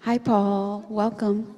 Hi, Paul. Welcome.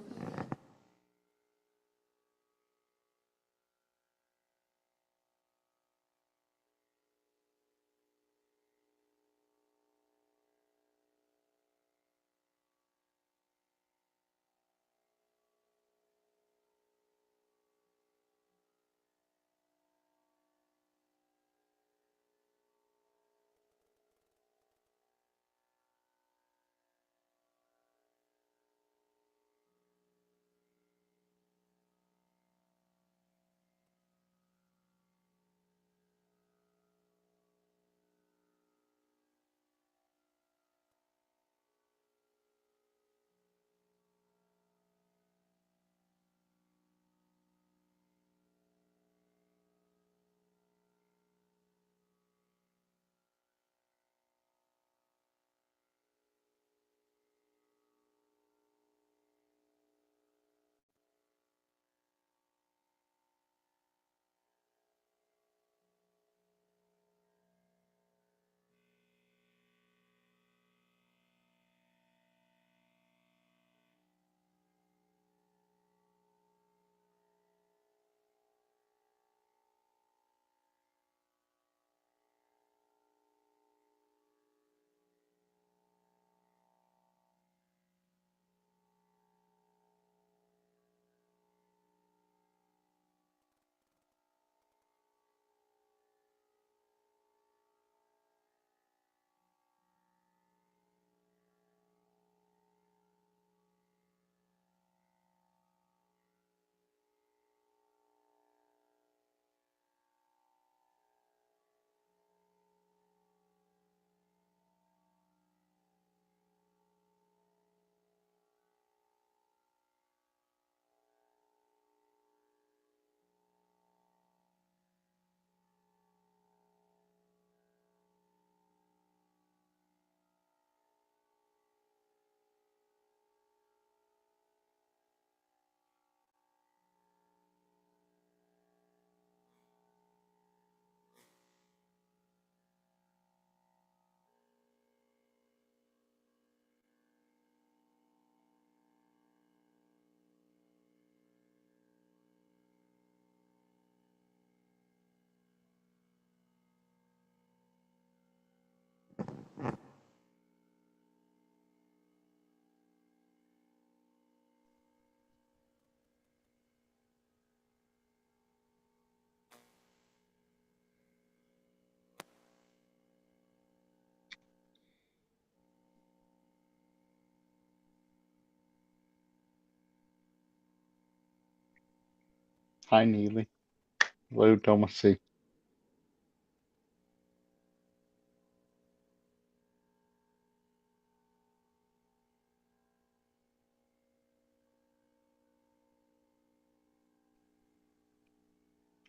Hi, Neely. Hello, Thomas C.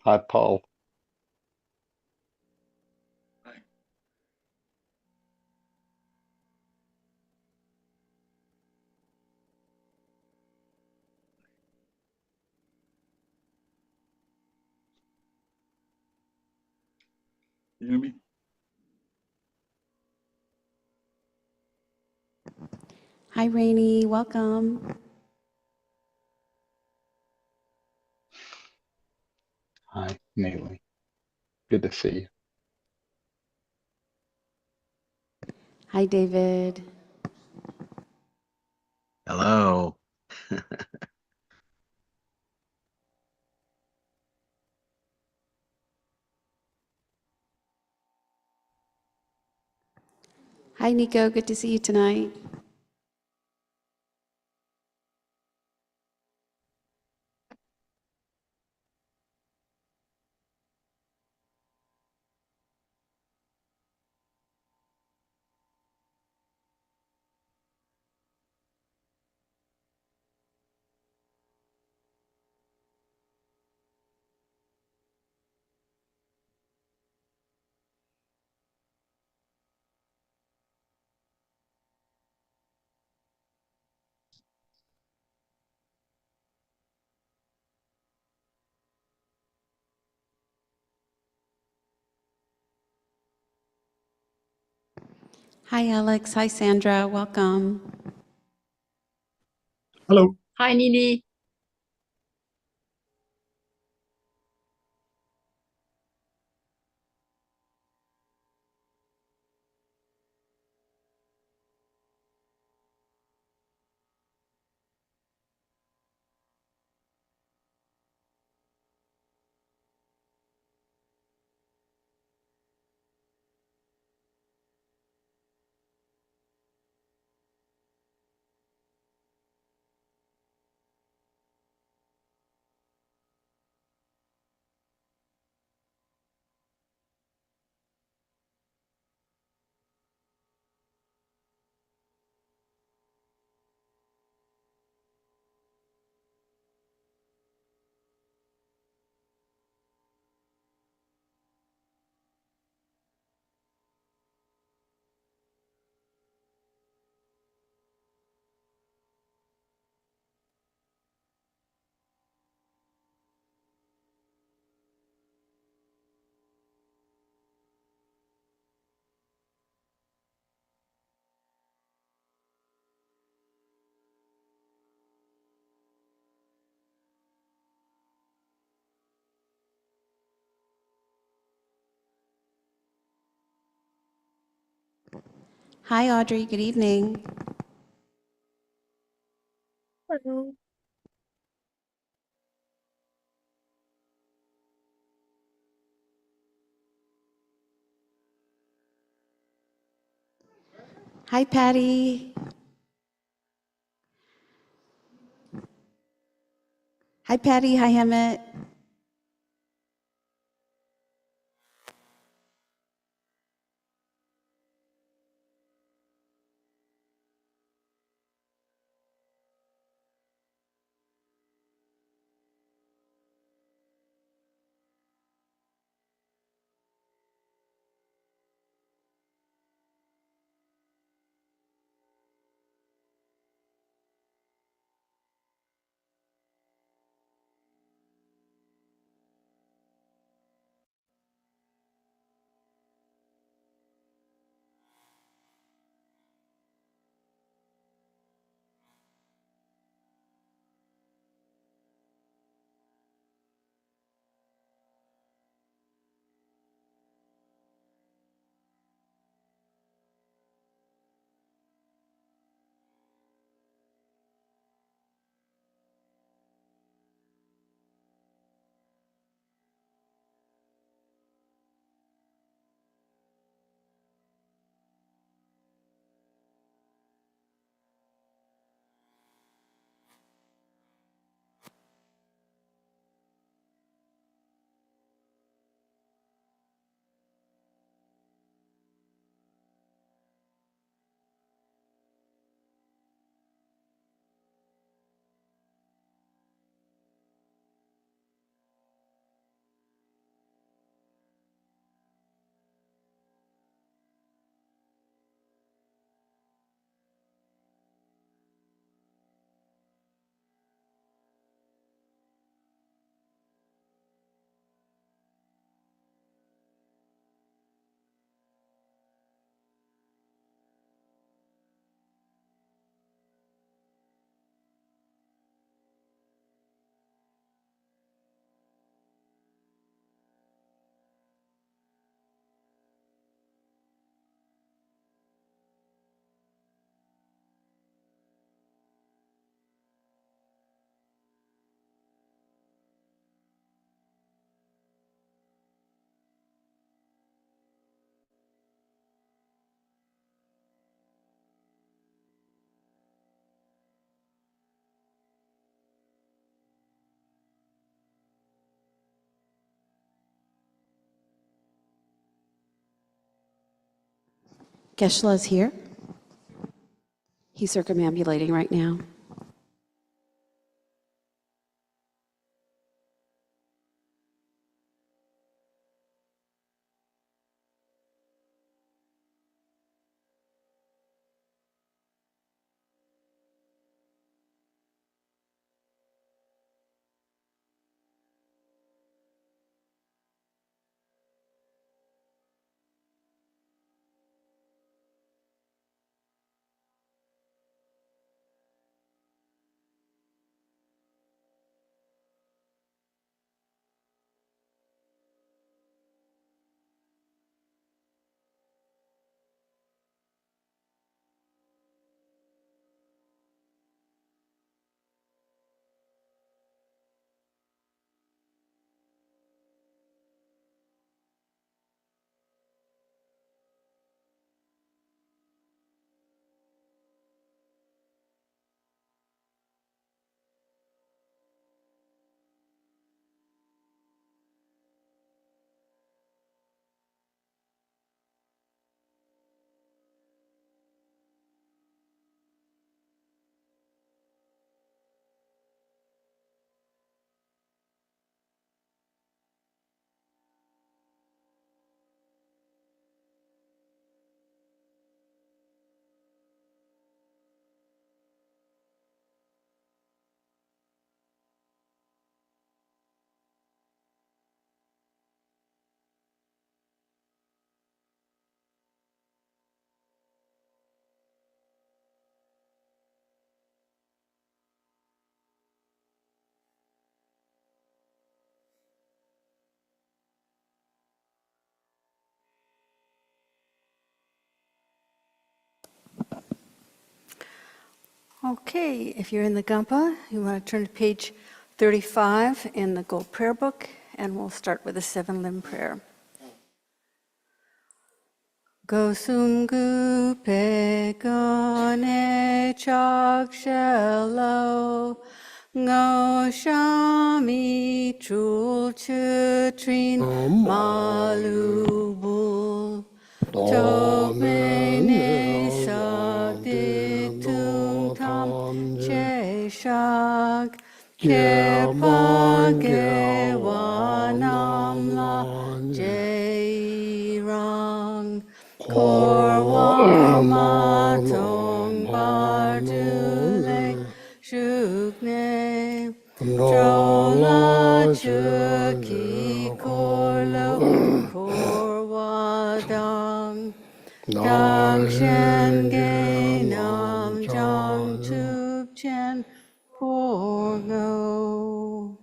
Hi, Paul. You hear me? Hi, Rainey. Welcome. Hi, Neely. Good to see you. Hi, David. Hello. Hi, Nico. Good to see you tonight. Hi, Alex. Hi, Sandra. Welcome. Hallo. Hi Nini. Hi, Audrey. Good evening. Hello. Hi, Patty. Hi, Patty. Hi, Hemet. Geshe is here. He's circumambulating right now. Okay, if you're in the Gampa, you want to turn to page 35 in the Gold Prayer Book, and we'll start with the 7-limb prayer. Gosungu pegone chakshelo ngo shami trul chutrin malubul Tomene sagditum tam cheshag kepage wanam la jairang korwa matong bardule shukne drola chuki korlo korwadang Dakshen Gainam Jang Tub Chen Porgo.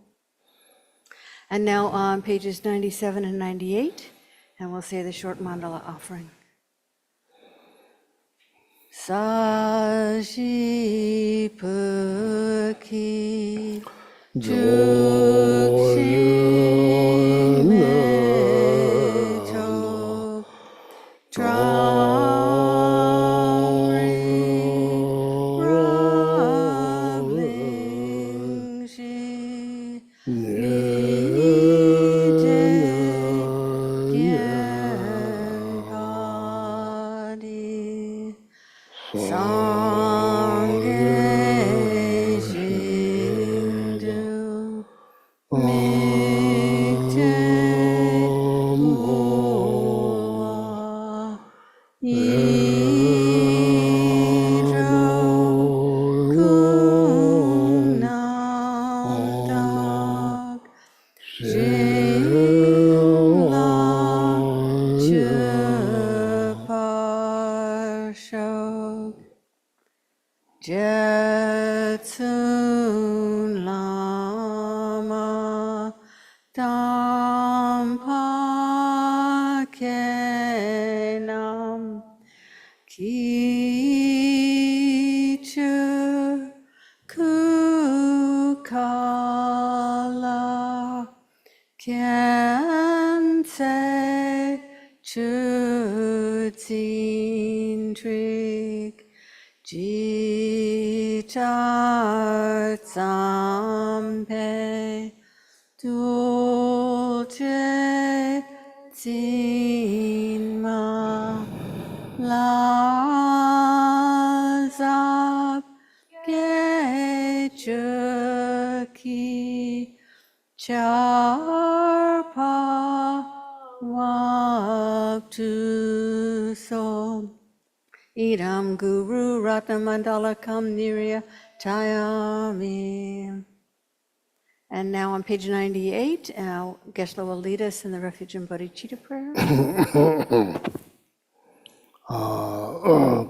And now on pages 97 and 98, and we'll say the short mandala offering. Sashi Pukhi Jukshi Meto Traveling Shi Vijay Hadi Sangye Shindu Mikte Uwa Yidro Kunamdak Jingla Chuparshok Jetsun Lama Dampa Kenam Kichu Kukala Kense Chutin Trik Jitar Zampe Dulce Zinma Lazab Gechuki Charpa Waktu Som Idam Guru Ratnamandala Kam Nirya Tayami. And now on page 98, Geshe will lead us in the Refuge and Bodhicitta prayer.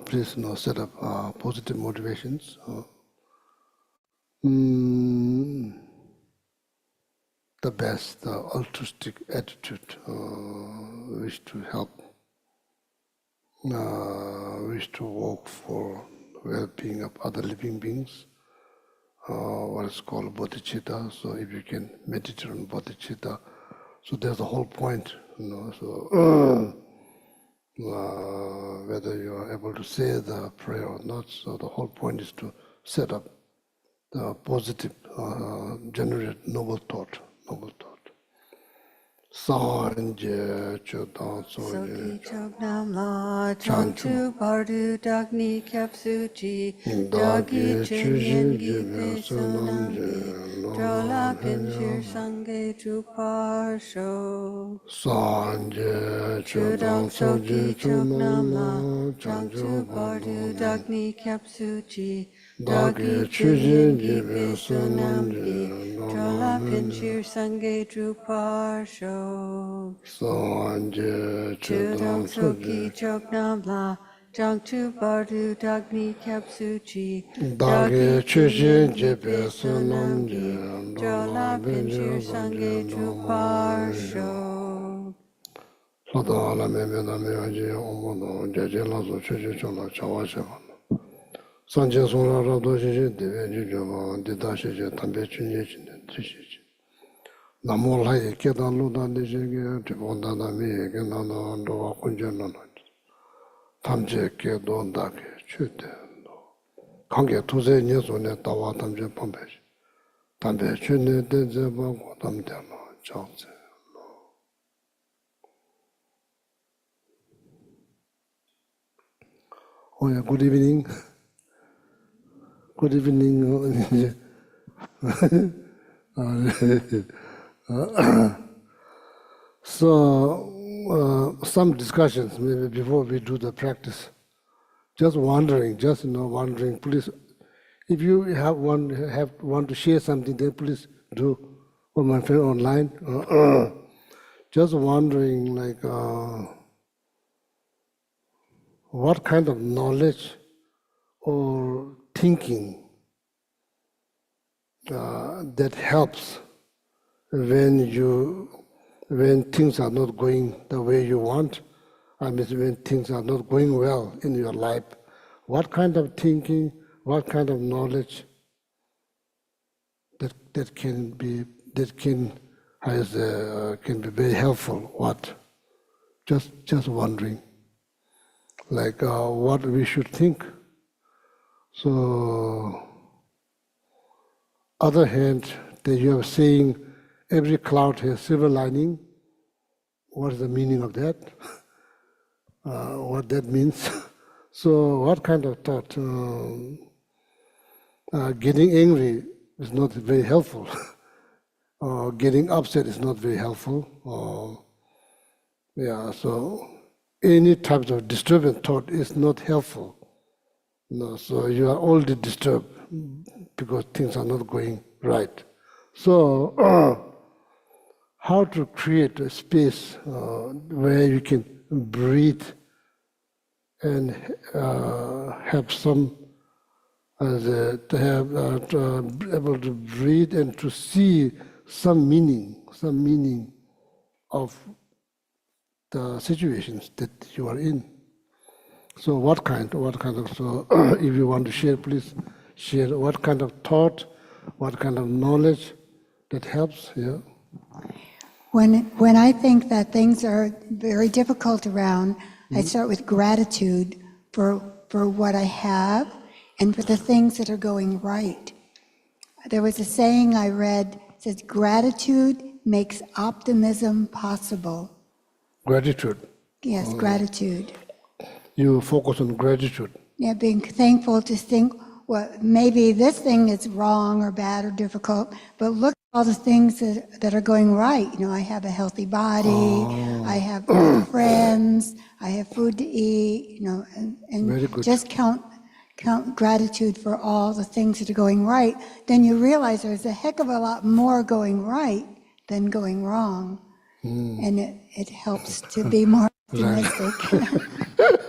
Please set up positive motivations. The best altruistic attitude, wish to help, wish to work for well-being of other living beings, what is called bodhicitta. So if you can meditate on bodhicitta, so there's the whole point, so whether you are able to say the prayer or not, so the whole point is to set up the positive, generate noble thought. Sanje Chodha Soki Chognam La Chanchu Bardu Dagni Kapsuchi Dagi Chinyan Gipe Sunamji Drola Pinshir Sange Chuparsho Sanje Chudam Chodha Soki Chognam La Chanchu Bardu Dagni Kapsuchi Dagi Chinyan Gipe Sunamji Drola Pinshir Sange Chuparsho Sanje Chudam Chodha Soki Chognam La Jangchu Bardu Dagni Kapsuchi Dagi Chushin Jepe Sunamji Sunamji Jola Pinchir Sange Chuparsho. Soda Ala Meme Name Aji Omono Jeje Lazo Chuchi Chola Chawa Sheva 산제 송라라도 시제 대외 주저만 대다시제 담배 준예진은 드시지. 나몰라에 깨달로다 내지게 대본다나미 깨나나도 군전은 담제께 돈다게 주대. 관계 두세 년선에 따와 담제 판매지. 담배 준네 대제하고 담대로 정세. Oh yeah, good evening. Good evening. So, some discussions maybe before we do the practice. Just wondering, wondering. Please, if you want to share something, then please do. Or my friend online. Just wondering, like, what kind of knowledge or thinking that helps when things are not going the way you want. I mean, when things are not going well in your life. What kind of thinking, what kind of knowledge that can be very helpful? What? Just wondering. Like what we should think. So, other hand, that you are saying every cloud has silver lining. What is the meaning of that? What that means? So, what kind of thought? Getting angry is not very helpful. Getting upset is not very helpful. So any type of disturbing thought is not helpful. No, so you are already disturbed because things are not going right. So how to create a space where you can breathe and have some able to breathe and to see some meaning of the situations that you are in. So what kind of, so if you want to share, please share what kind of thought, what kind of knowledge that helps, yeah? When I think that things are very difficult around, I start with gratitude for what I have and for the things that are going right. There was a saying I read, it says, gratitude makes optimism possible. Gratitude. Yes, gratitude. You focus on gratitude. Yeah, being thankful to think, well, maybe this thing is wrong or bad or difficult, but look at all the things that are going right. You know, I have a healthy body, I have good friends, I have food to eat, you know, Very good. and just count gratitude for all the things that are going right. Then you realize there's a heck of a lot more going right than going wrong. And it helps to be more optimistic.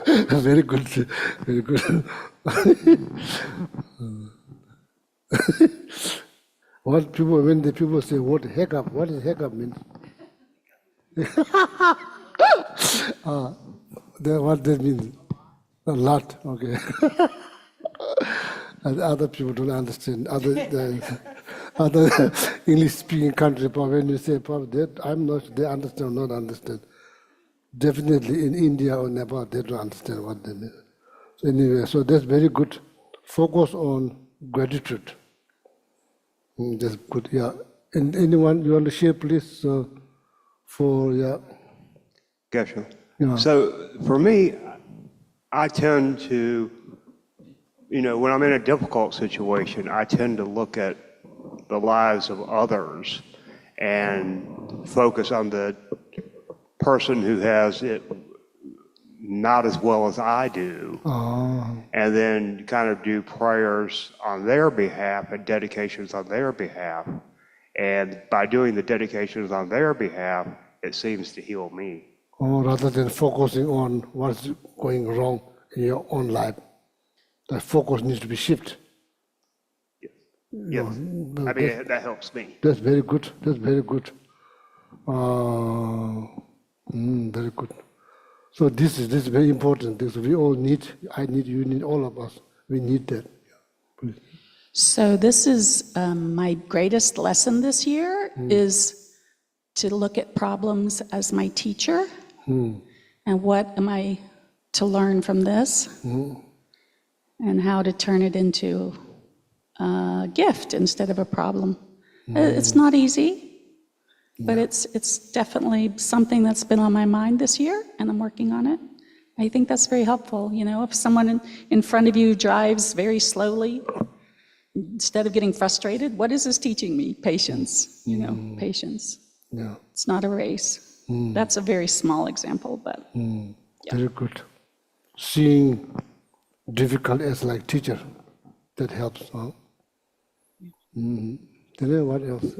Very good, very good. When the people say, what does hiccup mean? What that means? A lot, okay. And other people don't understand. Other English-speaking countries, when you say that, I'm not. They understand or not understand. Definitely in India or Nepal, they don't understand what they mean. So anyway, so that's very good. Focus on gratitude. That's good, yeah. And anyone you want to share, please? Geshe. Yeah. So for me, I tend to, when I'm in a difficult situation, I tend to look at the lives of others and focus on the person who has it not as well as I do, and then kind of do prayers on their behalf and dedications on their behalf. And by doing the dedications on their behalf, it seems to heal me. Or rather than focusing on what's going wrong in your own life, the focus needs to be shifted. Yes. I mean, that helps me. That's very good. That's very good. Very good. So this is very important. This we all need. I need, you need, all of us We need that. Please. So this is my greatest lesson this year is to look at problems as my teacher. And what am I to learn from this? And how to turn it into a gift instead of a problem. It's not easy, but it's definitely something that's been on my mind this year, and I'm working on it. I think that's very helpful. You know, if someone in front of you drives very slowly, instead of getting frustrated, what is this teaching me? Patience, you know, patience. Yeah. It's not a race. That's a very small example, but Very good. Seeing difficult as like teacher, that helps. Huh? Then what else?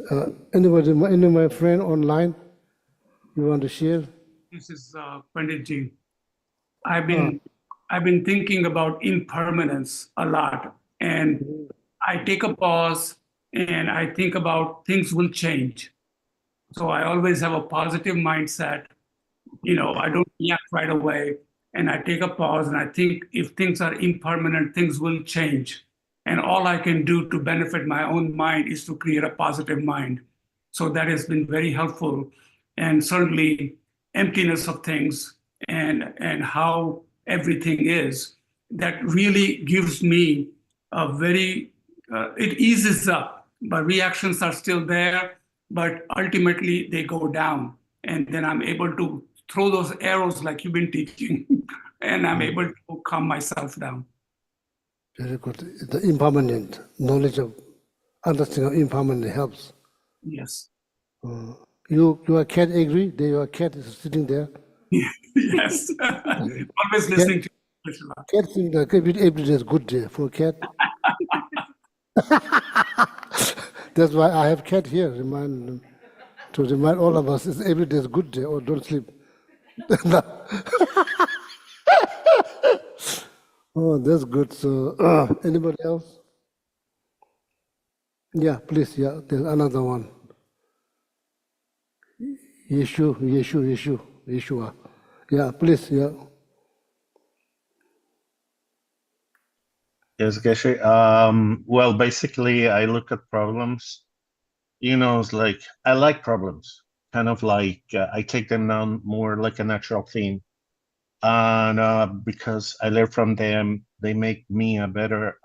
Anybody, any of my friend online, you want to share? This is Panditji. I've been thinking about impermanence a lot, and I take a pause and I think about things will change. So I always have a positive mindset. You know, I don't react right away, and I take a pause and I think if things are impermanent, things will change. And all I can do to benefit my own mind is to create a positive mind. So that has been very helpful. And certainly emptiness of things and how everything is, that really gives me a very, it eases up, but reactions are still there, but ultimately they go down. And then I'm able to throw those arrows like you've been teaching, and I'm able to calm myself down. Very good. The impermanent knowledge of understanding of impermanent helps. Yes. Your cat agree? Your cat is sitting there. Yes. Always listening to you. Cat seems like every day is good day for a cat. That's why I have cat here. To remind all of us, every day is good day. Or don't sleep. Oh, that's good. So, anybody else? Yeah, please. Yeah, there's another one. Yeshua. Yeah, please. Yeah. Yes, Geshe. Well, basically, I look at problems. You know, it's like I like problems. Kind of like I take them down more like a natural thing, and because I learn from them, they make me a better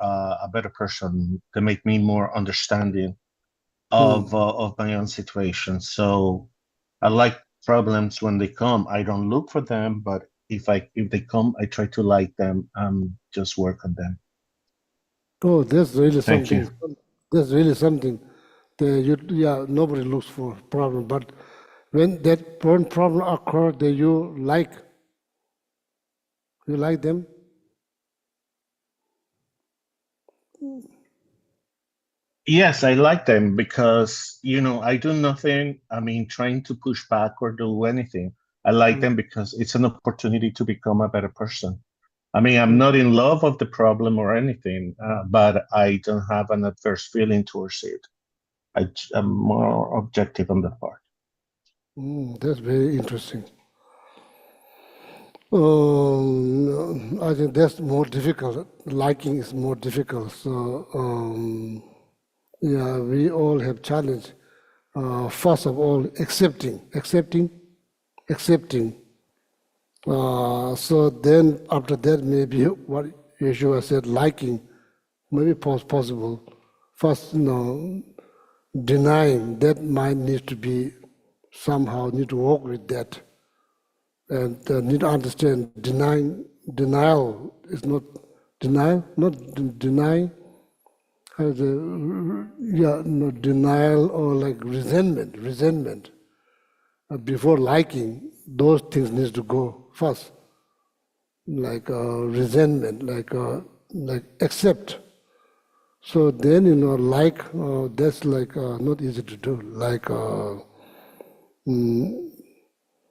person. They make me more understanding of my own situation. So I like problems when they come. I don't look for them, but if they come, I try to like them and just work on them. Oh, that's really Thank something. That's really something. Nobody looks for problem, but when that one problem occurs, that you like them. Yes, I like them because, you know, I do nothing, I mean, trying to push back or do anything. I like them because it's an opportunity to become a better person. I mean, I'm not in love of the problem or anything, but I don't have an adverse feeling towards it. I'm more objective on that part. That's very interesting. I think that's more difficult. Liking is more difficult. So, yeah, we all have challenge. First of all, accepting. So then after that, maybe what Yeshua said, liking, maybe possible. First, denying, that mind needs to be somehow, need to work with that. And need to understand denial is not denial, not denying. Denial or like resentment. Before liking, those things need to go first. Like resentment, like accept. So then, that's like not easy to do. Like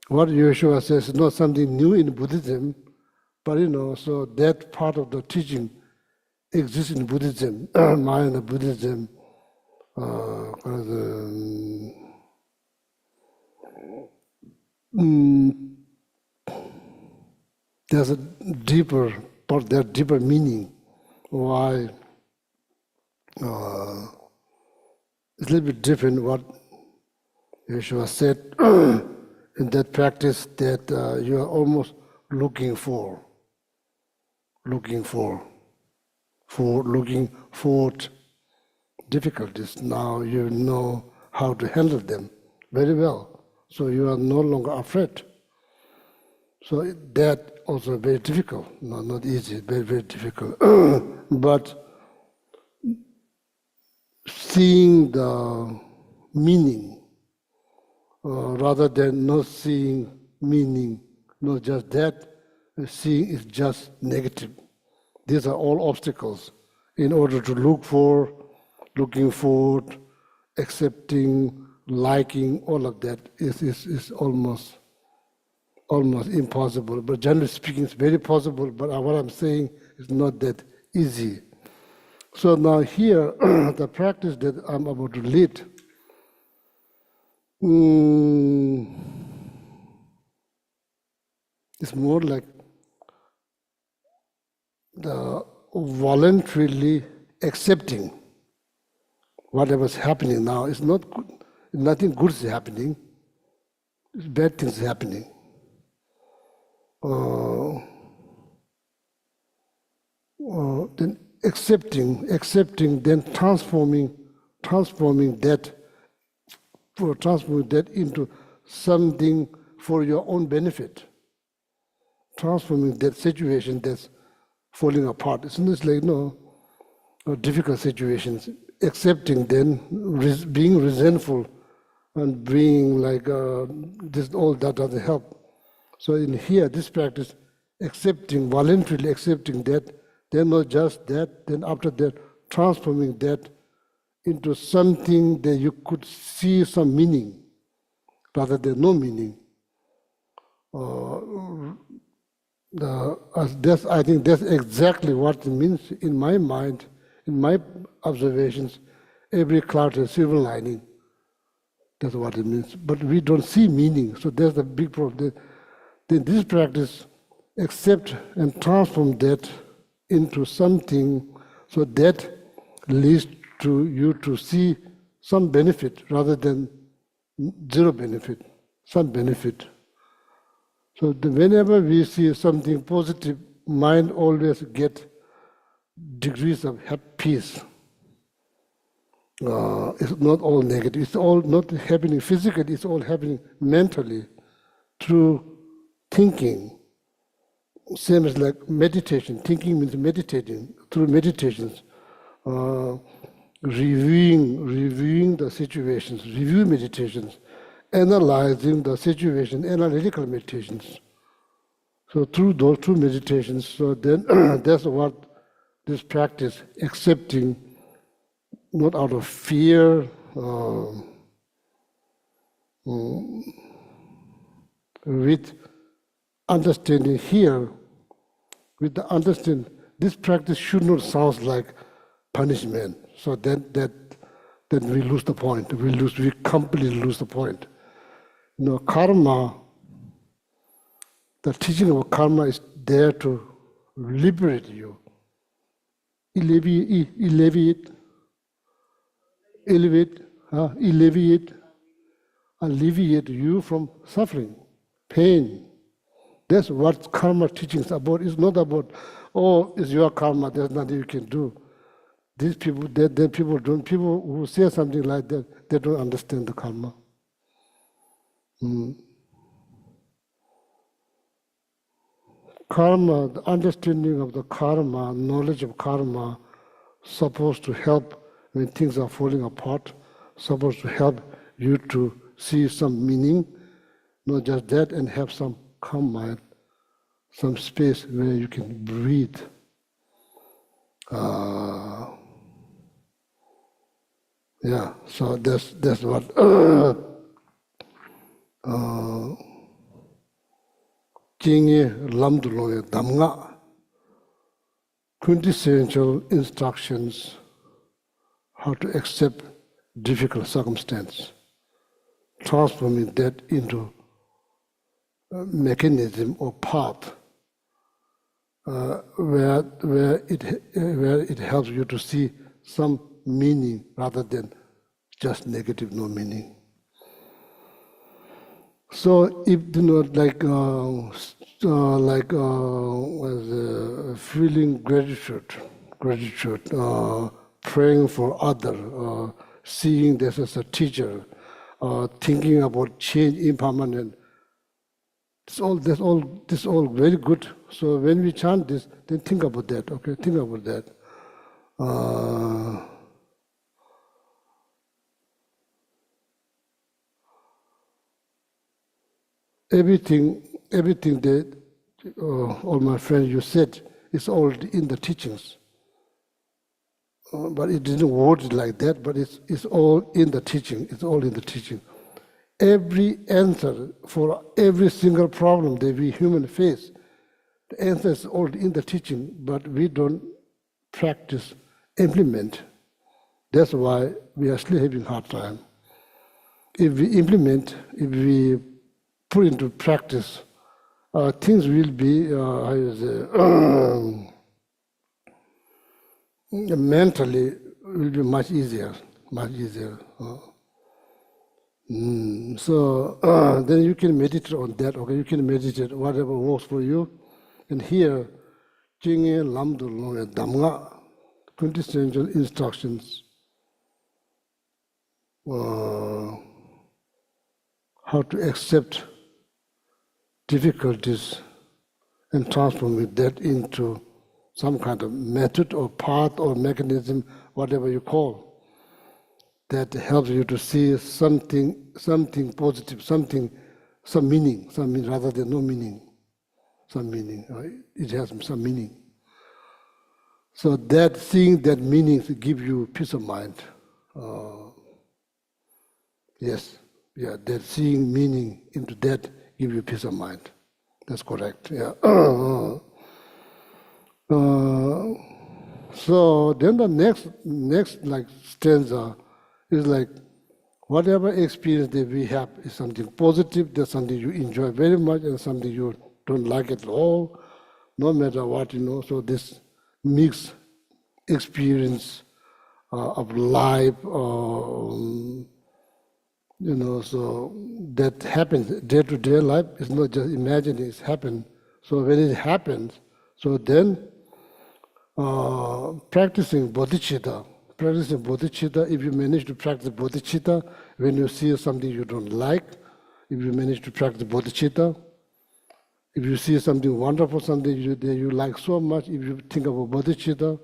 what Yeshua says is not something new in Buddhism, but so that part of the teaching exists in Buddhism, Mahayana Buddhism. There's a deeper part, there's deeper meaning why it's a little bit different what Yeshua said in that practice that you are almost looking forward difficulties. Now you know how to handle them very well. So you are no longer afraid. So that also very difficult, not easy, very, very difficult. But seeing the meaning, rather than not seeing meaning, not just that, seeing is just negative. These are all obstacles in order to looking forward, accepting, liking, all of that is almost impossible. But generally speaking, it's very possible, but what I'm saying is not that easy. So now here, the practice that I'm about to lead, it's more like the voluntarily accepting whatever's happening now. It's not good, nothing good is happening, it's bad things happening. Then accepting, then transforming that into something for your own benefit. Transforming that situation that's falling apart. It's not like difficult situations. Accepting then, being resentful and being like this, all that doesn't help. So in here, this practice, voluntarily accepting that, then not just that, then after that, transforming that into something that you could see some meaning, rather than no meaning. I think that's exactly what it means in my mind, in my observations. Every cloud has a silver lining. That's what it means. But we don't see meaning, so that's the big problem. Then this practice, accept and transform that into something, so that leads to you to see some benefit rather than zero benefit, some benefit. So whenever we see something positive, mind always get degrees of peace. It's not all negative. It's all not happening physically. It's all happening mentally through thinking. Same as like meditation. Thinking means meditating. Through meditations, reviewing the situations, review meditations, analyzing the situation, analytical meditations. So through those two meditations, so then that's what this practice, accepting, not out of fear, with understanding here, with the understanding, this practice should not sound like punishment. So then we lose the point. We completely lose the point. Karma, the teaching of karma is there to liberate you, alleviate, alleviate you from suffering, pain. That's what karma teaching is about. It's not about, it's your karma, there's nothing you can do. These people, people who say something like that, they don't understand the karma. Karma, the understanding of the karma, knowledge of karma, supposed to help when things are falling apart, supposed to help you to see some meaning, not just that, and have some calm mind, some space where you can breathe. So that's what Jingye Lamduloye Damga, quintessential instructions how to accept difficult circumstance, transforming that into a mechanism or path where it helps you to see some meaning rather than just negative, no meaning. So if feeling gratitude, praying for other, seeing this as a teacher, thinking about change, impermanent. This all very good. So when we chant this, then think about that. Okay, think about that. Everything that all my friends you said is all in the teachings. But it didn't word it like that. But it's all in the teaching. It's all in the teaching. Every answer for every single problem that we human face, the answer is all in the teaching, but we don't practice, implement. That's why we are still having hard time. If we implement, if we put into practice, things will be, mentally will be much easier, much easier. So then you can meditate on that. Okay, you can meditate whatever works for you. And here, Jingye Lamdul Loe Damga, quintessential instructions. How to accept difficulties and transform that into some kind of method or path or mechanism, whatever you call, that helps you to see something positive, some meaning rather than no meaning, some meaning. It has some meaning. So that seeing that meaning gives you peace of mind. Yes. Yeah, that seeing meaning into that give you peace of mind. That's correct. Yeah. So then the next like stanza is like whatever experience that we have is something positive, there's something you enjoy very much, and something you don't like at all, no matter what, So this mixed experience of life. So that happens day-to-day life. It's not just imagining, it's happened. So when it happens, so then practicing bodhicitta, if you manage to practice bodhicitta, when you see something you don't like, if you manage to practice bodhicitta, if you see something wonderful, something that you like so much, if you think about bodhicitta,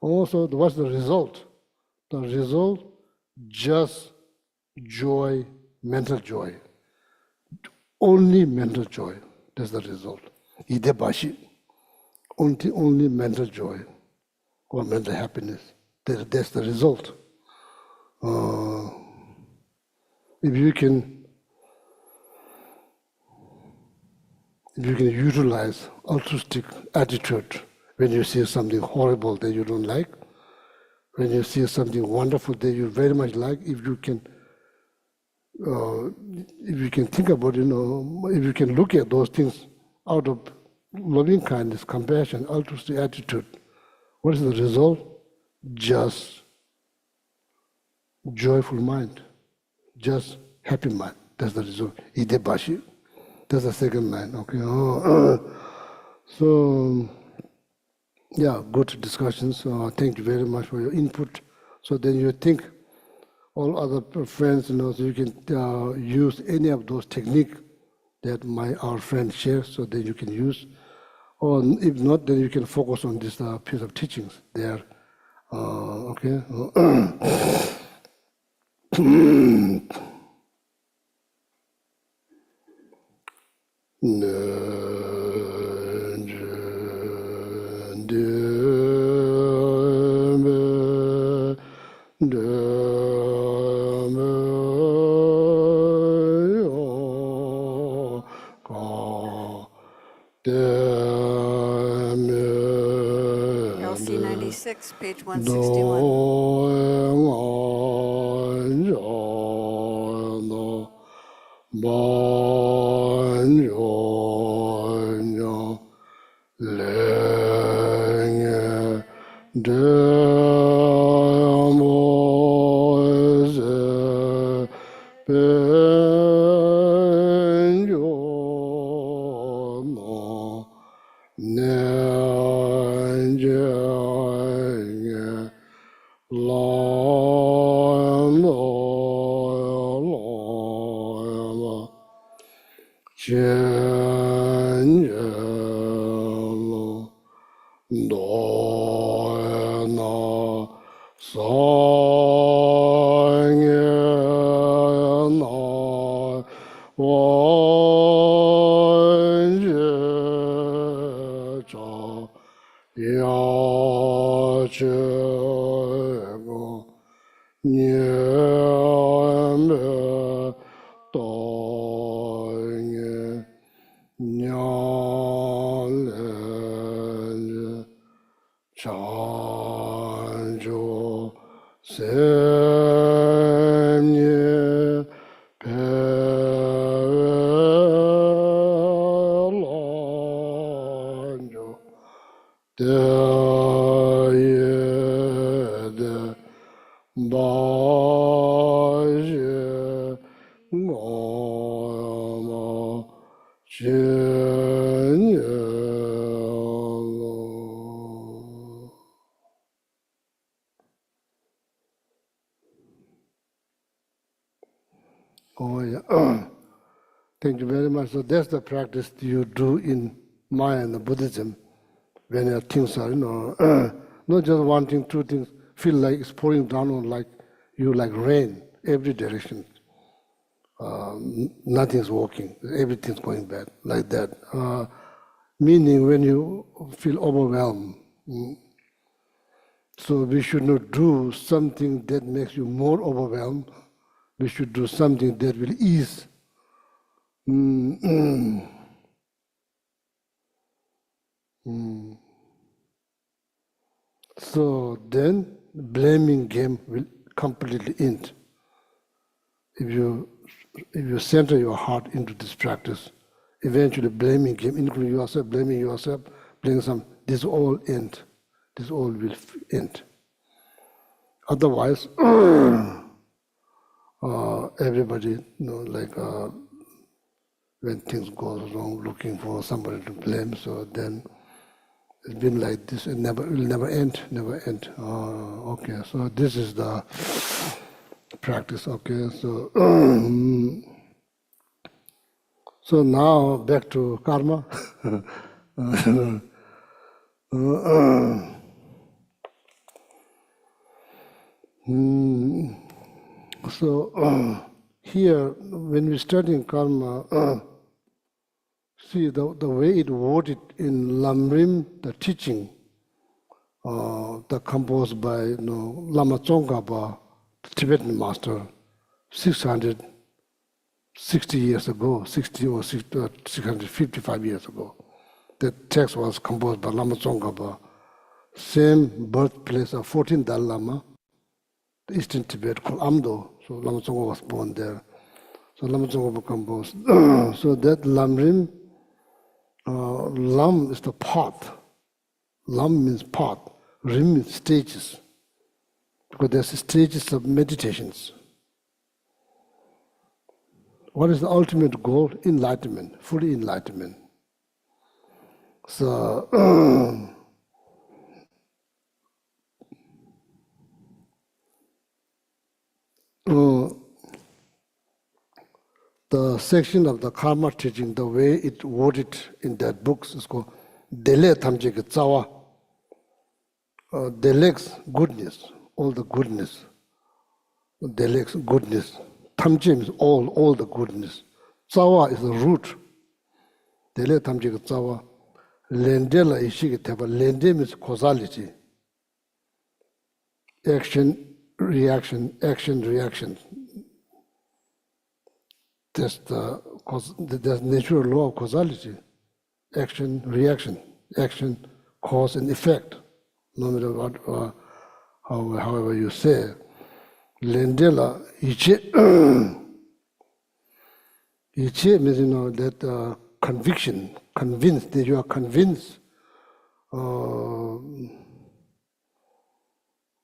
also what's the result? The result, just joy, mental joy. Only mental joy. That's the result. Idebashi. Only mental joy or mental happiness. That's the result. If you can utilize altruistic attitude when you see something horrible that you don't like, when you see something wonderful that you very much like, if you can think about, if you can look at those things out of loving kindness, compassion, altruistic attitude, what is the result? Just joyful mind, just happy mind. That's the result. Idebashi. That's the second line. Okay. So, yeah, good discussions. Thank you very much for your input. So then you think all other friends, so you can use any of those techniques that our friends share, so that you can use. Or if not, then you can focus on this piece of teachings there. Okay. LC 96, page 161. Demoise Benjono Nenjenge Lama Chenjelo Doena Sangena Wanje Cha Yachego Nyeme Toinge Nyale Chanjo Semye Pelanjo Dayede Baje Ngoma Chenyelo. Oh, yeah. Thank you very much. So that's the practice you do in Maya and Buddhism when your things are, not just one thing, two things, feel like it's pouring down on like you like rain, every direction. Nothing's working, everything's going bad, like that. Meaning when you feel overwhelmed. So we should not do something that makes you more overwhelmed. We should do something that will ease. So then blaming game will completely end. If you center your heart into this practice, eventually blaming game, including yourself, blaming some, this all end. This all will end. Otherwise, everybody, when things go wrong, looking for somebody to blame. So then it's been like this. It will never end. Okay. So this is the practice. Okay. So so now back to karma. So here, when we study karma, see the way it worded in Lamrim, the teaching, the composed by Lama Tsongkhapa, the Tibetan master, 660 years ago, 60 or 655 years ago. The text was composed by Lama Tsongkhapa, same birthplace of 14th Dalai Lama, Eastern Tibet called Amdo. So Lama Tsongkhapa was born there. So Lama Tsongkhapa composed. So that Lamrim, Lam is the path. Lam means path. Rim means stages. Because there's stages of meditations. What is the ultimate goal? Enlightenment, fully enlightenment. So the section of the karma teaching, the way it worded in that book is called Dele Tamjik Tsawa. Dele's goodness, all the goodness. Dele's goodness. Tamje means all the goodness. Tsawa is the root. Dele Tamjik Tsawa. Lendela Ishigiteva. Lende means causality. Action, reaction, action, reaction. That's the natural law of causality. Action, reaction, action, cause and effect. No matter what, however you say. Lendela, ichi means, that conviction, convinced, that you are convinced.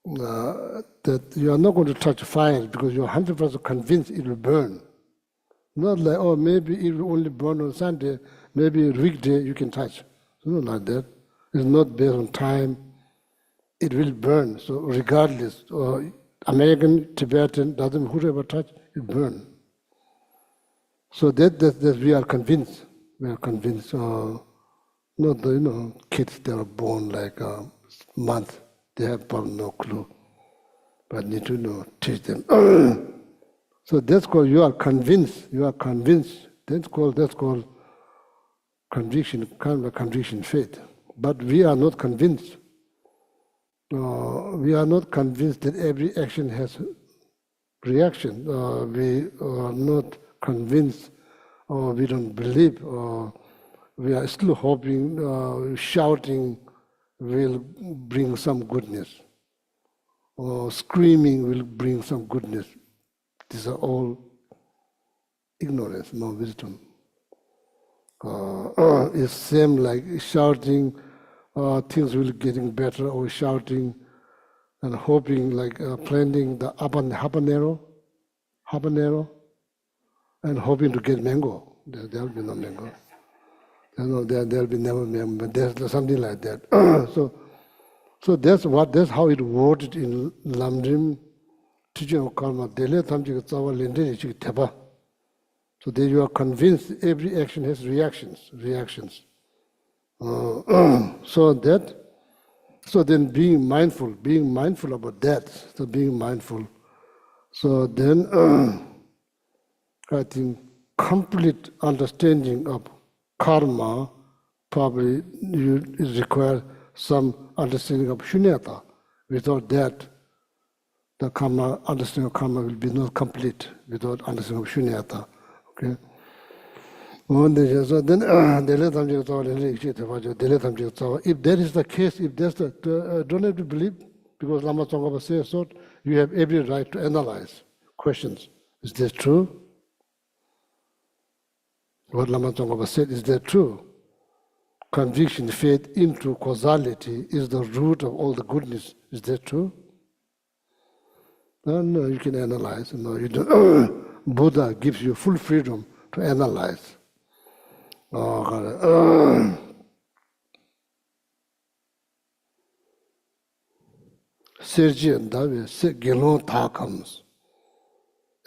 that you are not going to touch fire because you're 100% convinced it will burn. Not like, oh, maybe it will only burn on Sunday, maybe a weekday you can touch. It's not like that. It's not based on time. It will burn. So regardless, American, Tibetan, doesn't whoever touch, it burn. So that we are convinced. We are convinced. Not the kids that are born like a month, they have probably no clue, but need to teach them. So that's called you are convinced. You are convinced. That's called conviction, kind of a conviction faith. But we are not convinced. We are not convinced that every action has reaction. We are not convinced, or we don't believe, or we are still hoping, shouting will bring some goodness, or screaming will bring some goodness. These are all ignorance, no wisdom. It's same like shouting, things will getting better, or shouting and hoping, like planting the habanero, and hoping to get mango. There will be no mango. There will be never mango, but there's something like that. So that's how it worded in Lamrim, teaching of karma. So there you are convinced every action has reactions. So then being mindful about that. So being mindful. So then I think complete understanding of karma probably is require some understanding of shunyata. Without that, the karma, understanding of karma will be not complete without understanding of shunyata. Okay. So then, if that is the case, if that's the, don't have to believe, because Lama Tsongkhapa says so, you have every right to analyze questions. Is that true? What Lama Tsongkhapa said, is that true? Conviction, faith into causality is the root of all the goodness. Is that true? No, you can analyze. No, you don't. Buddha gives you full freedom to analyze. Sergi and David, Gelon Tha comes.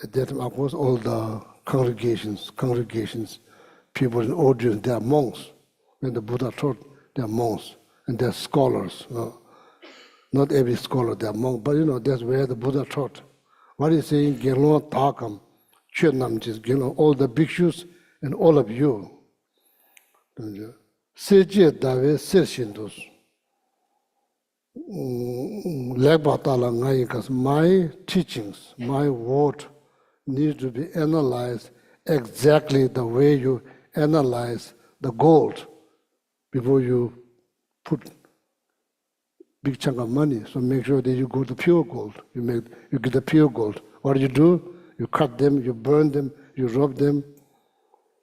At that time, of course, all the congregations, people in the audience, they are monks. When the Buddha taught, they are monks and they are scholars. Not every scholar, they are monks, but that's where the Buddha taught. What is saying? Gelon Tha come. All the bhikshus and all of you. Sergi David, Sershindus. My teachings, my word need to be analyzed exactly the way you analyze the gold before you put big chunk of money. So make sure that you go to pure gold. You get the pure gold. What do? You cut them, you burn them, you rub them.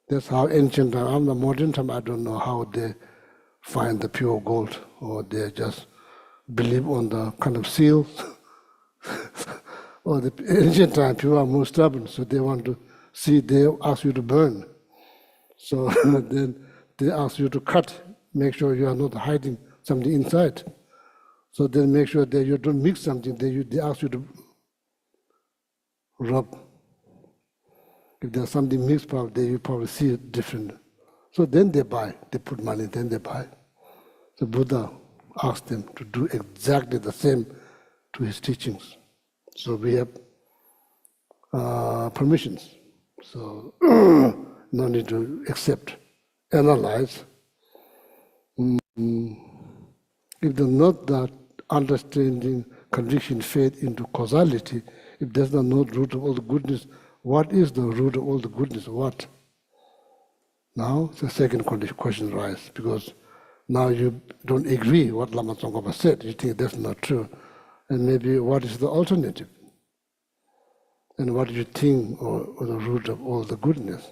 That's how ancient time. The modern time, I don't know how they find the pure gold, or they just believe on the kind of seals. Or the ancient time, people are more stubborn, so they want to see, they ask you to burn. So then they ask you to cut, make sure you are not hiding something inside. So then make sure that you don't mix something, they ask you to rub. If there's something mixed, you probably see it different. So then they buy, they put money, then they buy. So Buddha asked them to do exactly the same to his teachings. So we have permissions. So no need to accept, analyze. If there's not that understanding, conviction, faith into causality, if there's not root of all the goodness, what is the root of all the goodness? What? Now the second question arises, because now you don't agree what Lama Tsongkhapa said. You think that's not true. And maybe what is the alternative? And what do you think or the root of all the goodness?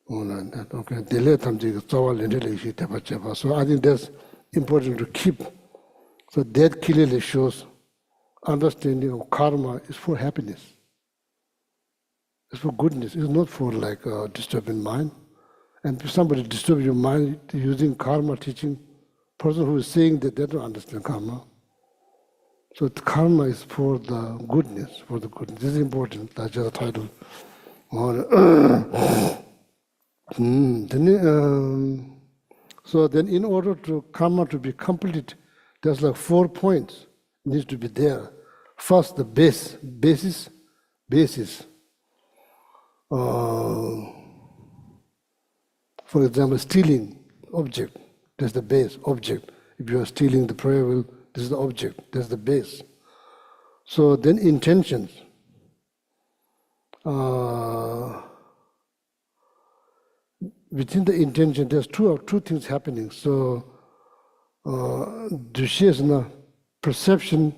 Okay. So I think that's important to keep. So that clearly shows understanding of karma is for happiness. It's for goodness. It's not for like disturbing mind. And if somebody disturbs your mind using karma teaching, person who is saying that they don't understand karma. So karma is for the goodness, for the goodness. This is important. That's just a title. So then in order to karma to be complete, there's like 4 points needs to be there. First, the basis. For example, stealing object, that's the base, object. If you are stealing the prayer wheel, this is the object, that's the base. So then intentions. Within the intention, there's two things happening. So, Geshe perception,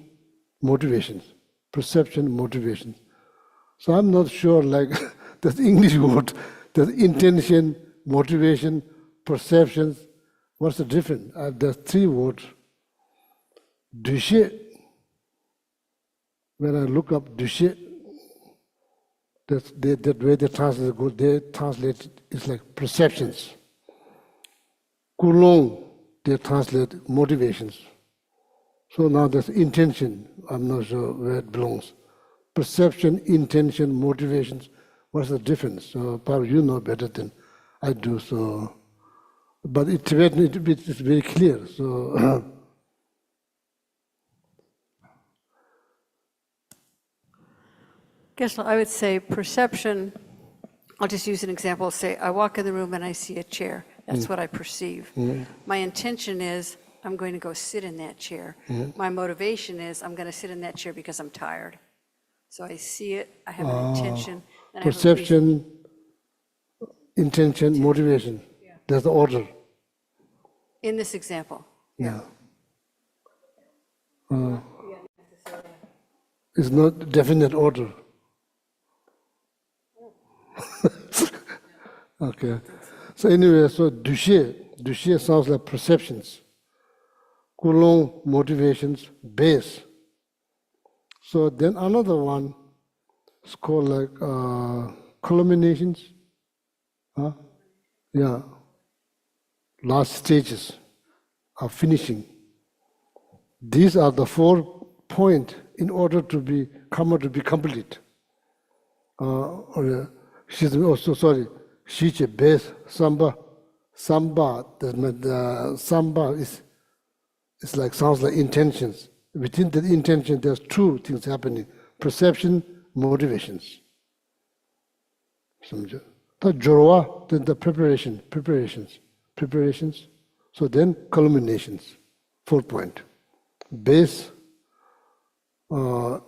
motivations. So I'm not sure, like, there's English word, there's intention, motivation, perceptions. What's the difference? There's 3 words. Geshe, when I look up Geshe, that way they translate it's like perceptions. Kulong, they translate motivations. So now there's intention. I'm not sure where it belongs. Perception, intention, motivations. What's the difference? So probably you know better than I do. So, but in Tibetan it's very clear. So. Geshe, I would say perception, I'll just use an example, say I walk in the room and I see a chair. That's what I perceive. My intention is I'm going to go sit in that chair. My motivation is I'm going to sit in that chair because I'm tired. So I see it, I have an intention. And Perception, intention, motivation. Yeah. That's the order. In this example. Yeah. It's not definite order. Okay. So anyway, so Geshe sounds like perceptions. Kulong, motivations, base. So then another one is called like culminations. Yeah. Last stages of finishing. These are the 4 points in order to be karma to be complete. She's also sorry. Shiche base samba. Samba. The samba is like sounds like intentions. Within the intention, there's 2 things happening: perception, motivations. The jorwa, then the preparations. So then culminations. 4 point. Base,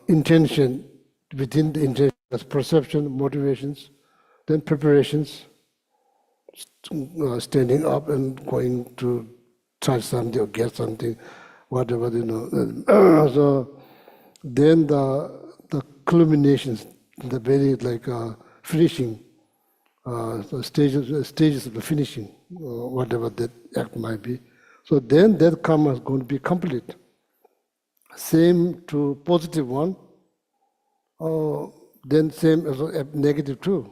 intention, within the intention, that's perception, motivations, then preparations, standing up and going to try something or get something, whatever, you know. So then the culminations, the very like finishing, the stages of the finishing, whatever that act might be. So then that karma is going to be complete. Same to positive one, then same as a negative too.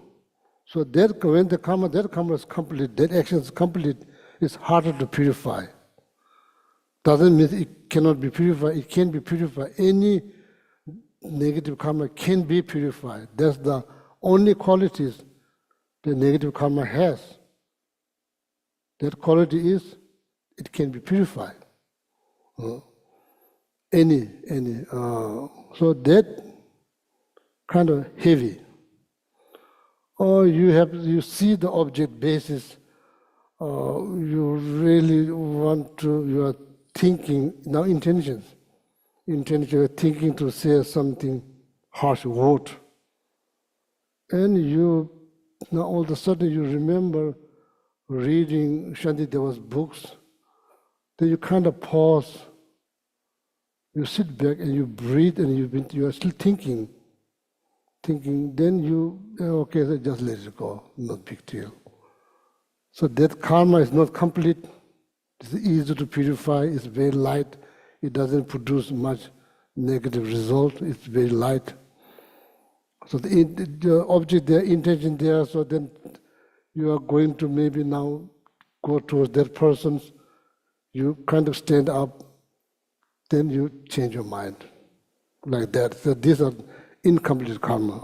So that when that karma is complete, that action is complete, it's harder to purify. Doesn't mean it cannot be purified, it can be purified. Any negative karma can be purified. That's the only qualities the negative karma has. That quality is, it can be purified. Any. So that kind of heavy. Or you see the object basis, you really want to, you are thinking, now intentions. Intention, you are thinking to say something harsh word. And you, now all of a sudden you remember reading Shantideva's books, then you kind of pause, you sit back and you breathe and you are still thinking, then you, okay, so just let it go, not big deal. So that karma is not complete, it's easy to purify, it's very light, it doesn't produce much negative result. It's very light. So the object there, intention there, so then you are going to maybe now go towards that person, you kind of stand up, then you change your mind, like that. So these are incomplete karma.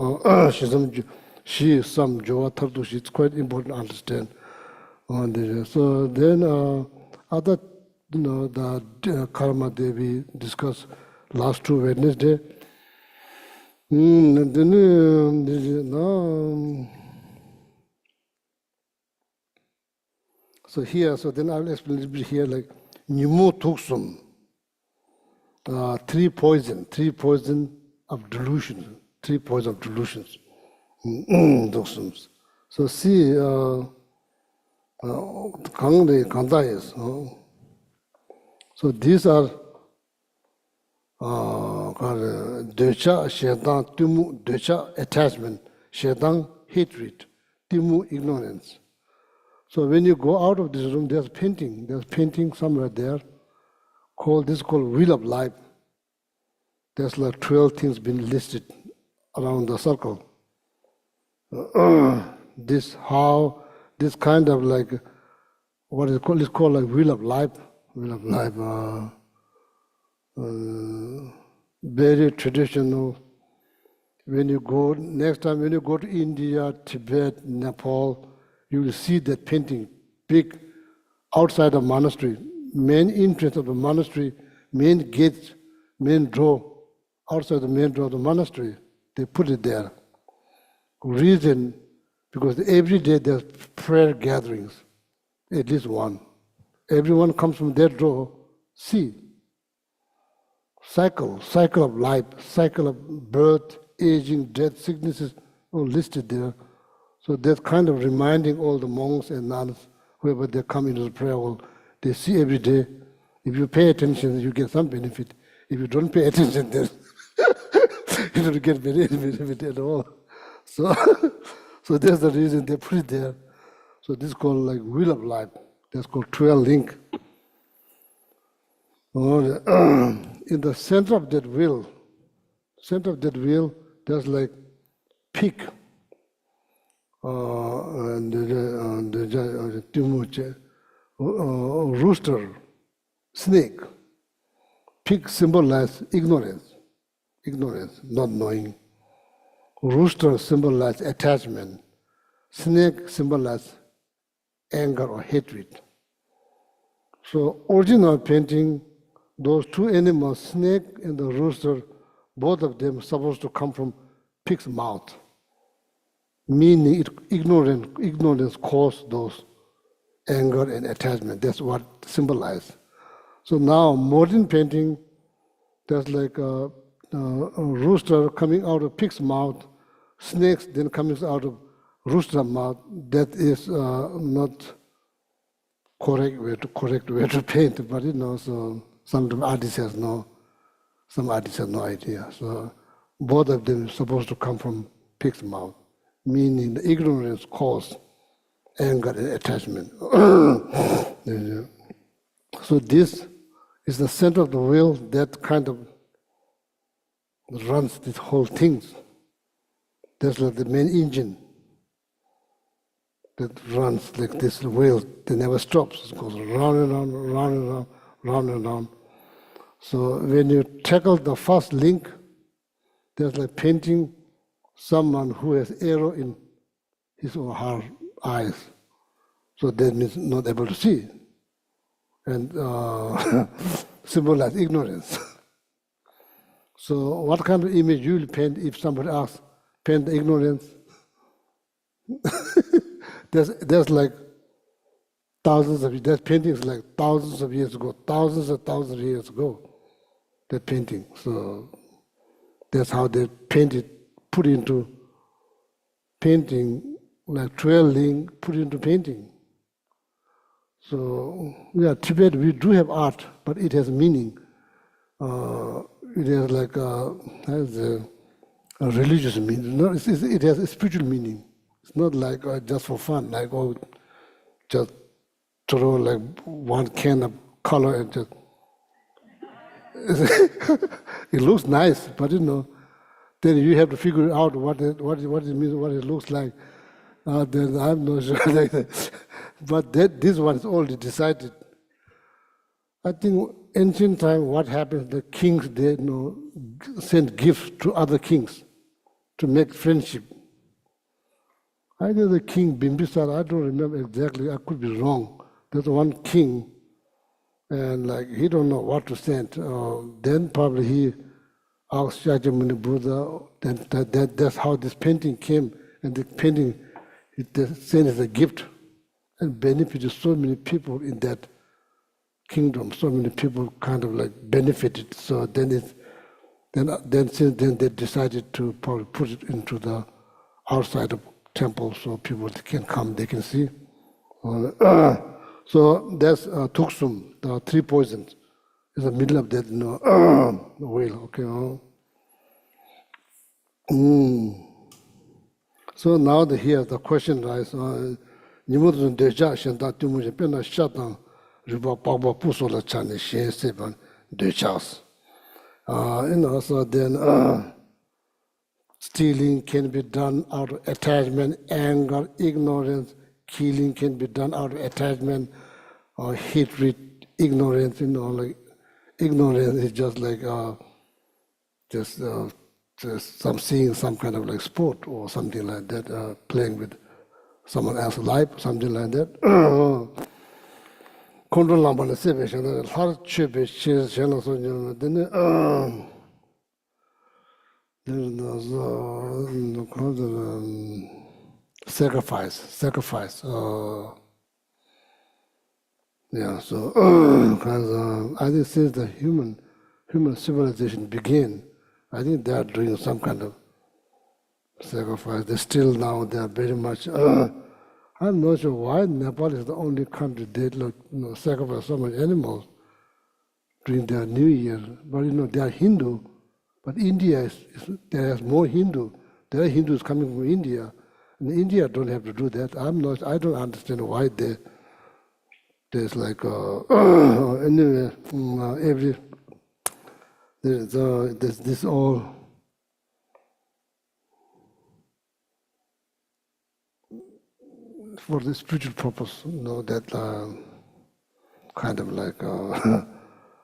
She is some Joa Tardushi, it's quite important to understand. So then other, the karma that we discussed last 2 Wednesday. So here, so then I'll explain a little bit here, like Nimu Tuksum, 3 poison of delusion, 3 poison of delusions. Tuksums. So see, Kangde Kanda is. So these are Decha, Shaitan, Timu, Decha, attachment, Shaitan, hatred, Timu, ignorance. So when you go out of this room, there's painting somewhere there, this is called Wheel of Life. There's like 12 things been listed around the circle. This kind of like, what is called, it's called like Wheel of Life, very traditional. When you go, next time when you go to India, Tibet, Nepal, you will see that painting big outside the monastery. Main entrance of the monastery, main gate, main door, outside the main door of the monastery, they put it there. Reason, because every day there's prayer gatherings, at least one. Everyone comes from their door, see. Cycle of life, cycle of birth, aging, death, sicknesses, all listed there. So that's kind of reminding all the monks and nuns, whoever they come into the prayer hall, they see every day. If you pay attention, you get some benefit. If you don't pay attention, then you don't get any benefit at all. So, so that's the reason they put it there. So this is called like Wheel of Life. That's called 12 link. In the center of that wheel, there's like pig, rooster, snake. Pig symbolizes ignorance, not knowing. Rooster symbolizes attachment. Snake symbolizes anger or hatred. So original painting, those 2 animals, snake and the rooster, both of them supposed to come from pig's mouth. Meaning ignorance caused those anger and attachment. That's what symbolized. So now modern painting, there's like a rooster coming out of pig's mouth, snakes then coming out of rooster mouth. That is not correct way to paint, but so some artists have no idea. So both of them are supposed to come from pig's mouth, meaning the ignorance caused anger and attachment. So this is the center of the wheel that kind of runs this whole thing. That's like the main engine that runs like this wheel. It never stops. It goes round and round, round and round, round and round. So when you tackle the first link, there's like painting someone who has arrow in his or her eyes. So that means not able to see. And symbolize ignorance. So what kind of image you will paint if somebody asks, paint the ignorance? there's like thousands of, that painting is like thousands of years ago, thousands of years ago, that painting. So that's how they painted, put into painting, like 12 link, put into painting. So yeah, Tibet, we do have art, but it has meaning. It has like has a religious meaning. No, it has a spiritual meaning. It's not like just for fun, like just throw like one can of color and just it looks nice, but then you have to figure out what it means, what it looks like. Then I'm not sure. But this one is already decided. I think ancient time, what happens, the kings, they send gifts to other kings to make friendship. I know the king Bimbisara, I don't remember exactly, I could be wrong. There's one king, and he don't know what to send. Then probably he asked Shakyamuni Buddha, that's how this painting came, and the painting, it sent as a gift and benefited so many people in that kingdom. So many people kind of benefited. So then since then they decided to probably put it into the outside of temple so people can come, they can see. So that's tuksum, the 3 poisons. It's the middle of that whale. Okay. So now here the question arises. Nimudun deja shanta tumuja pena shatan riba pagba pusola chane shen seban dechas. So then stealing can be done out of attachment, anger, ignorance. Killing can be done out of attachment or hatred, ignorance. Ignorance is just just seeing some kind of sport or something like that, playing with someone else's life, something like that. Control number seven, hard chebe channel so then sacrifice. Yeah, so because I think since the human civilization began, I think they are doing some kind of sacrifice. They still now they are very much. I'm not sure why Nepal is the only country that sacrifice so many animals during their New Year. But they are Hindu, but India there is more Hindu. There are Hindus coming from India, and India don't have to do that. I don't understand why there's anyway there's this all. For the spiritual purpose, that kind of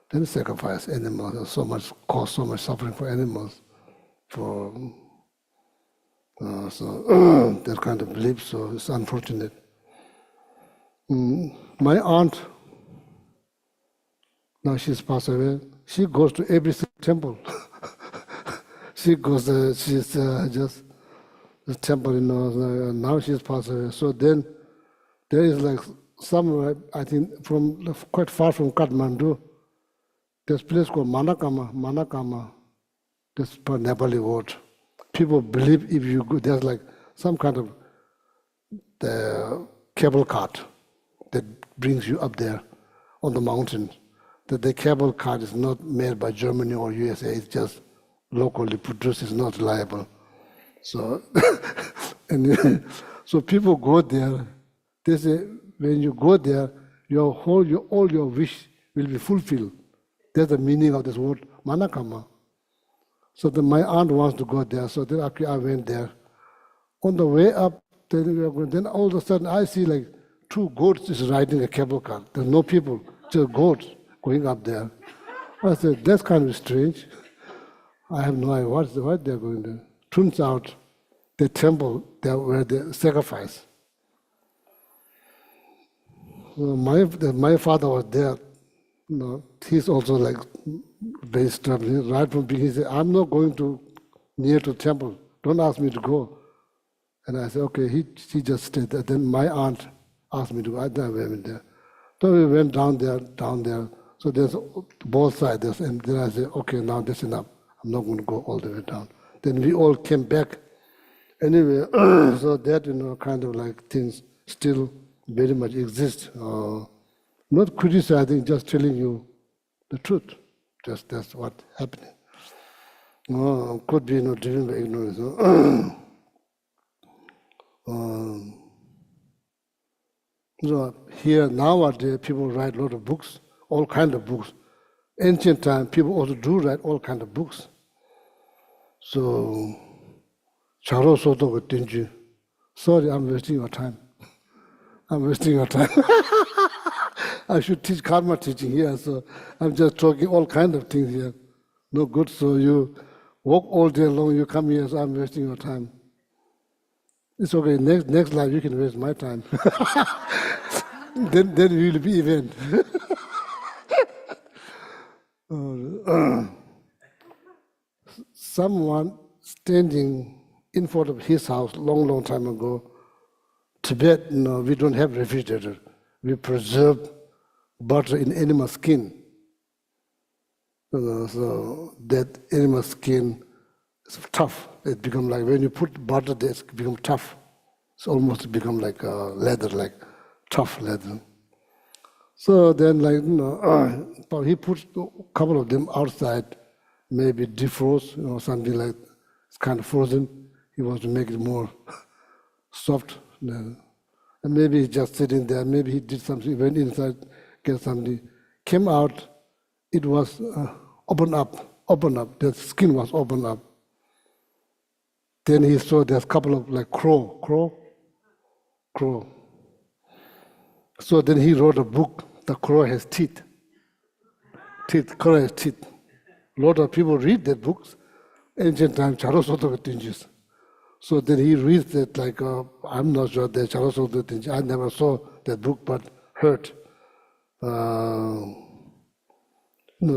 then sacrifice animals, cause so much suffering for animals, so that kind of belief. So it's unfortunate. My aunt, now she's passed away. She goes to every temple. She goes. She's just. The temple, now she's passed away. So then there is somewhere, I think, quite far from Kathmandu, there's a place called Manakama, that's per Nepali word. People believe if you go, there's some kind of the cable cart that brings you up there on the mountain. That the cable cart is not made by Germany or USA, it's just locally produced, it's not reliable. So, so people go there. They say when you go there, all your wish will be fulfilled. That's the meaning of this word, manakama. So my aunt wants to go there. So then I went there. On the way up, then all of a sudden I see 2 goats is riding a cable car. There's no people, just goats going up there. I said that's kind of strange. I have no idea what they're going there. Turns out the temple there where they sacrifice. So my father was there. He's also very stubborn. Right from beginning, he said, "I'm not going near to temple. Don't ask me to go." And I said, "Okay." He just stayed there. Then my aunt asked me to go. I went there. So we went down there. So there's both sides. And then I said, "Okay, now that's enough. I'm not going to go all the way down." Then we all came back. Anyway, so that, kind of things still very much exist. Not criticizing, just telling you the truth. Just that's what happened. Could be driven by ignorance. So here nowadays people write a lot of books, all kinds of books. Ancient time, people also do write all kind of books. So, Charo Soto Tinju. Sorry, I'm wasting your time. I'm wasting your time. I should teach karma teaching here, so I'm just talking all kind of things here. No good, so you walk all day long, you come here, so I'm wasting your time. It's okay, next life you can waste my time. then we will be event. Someone standing in front of his house long time ago, Tibet, we don't have refrigerator. We preserve butter in animal skin. So that animal skin is tough. It becomes like, when you put butter there, it becomes tough. It's almost become like leather, like tough leather. So then, like, he put a couple of them outside, maybe defrost, something like, it's kind of frozen. He wants to make it more soft. And maybe he's just sitting there, maybe he did something, went inside, get something, came out, it was open up, the skin was open up. Then he saw there's a couple of like crow. So then he wrote a book, The Crow Has Teeth. Crow has teeth. A lot of people read that books, ancient time, Charo Soto Tinjis. So then he reads that like, I'm not sure that Charo Soto Tinjis, I never saw that book, but heard.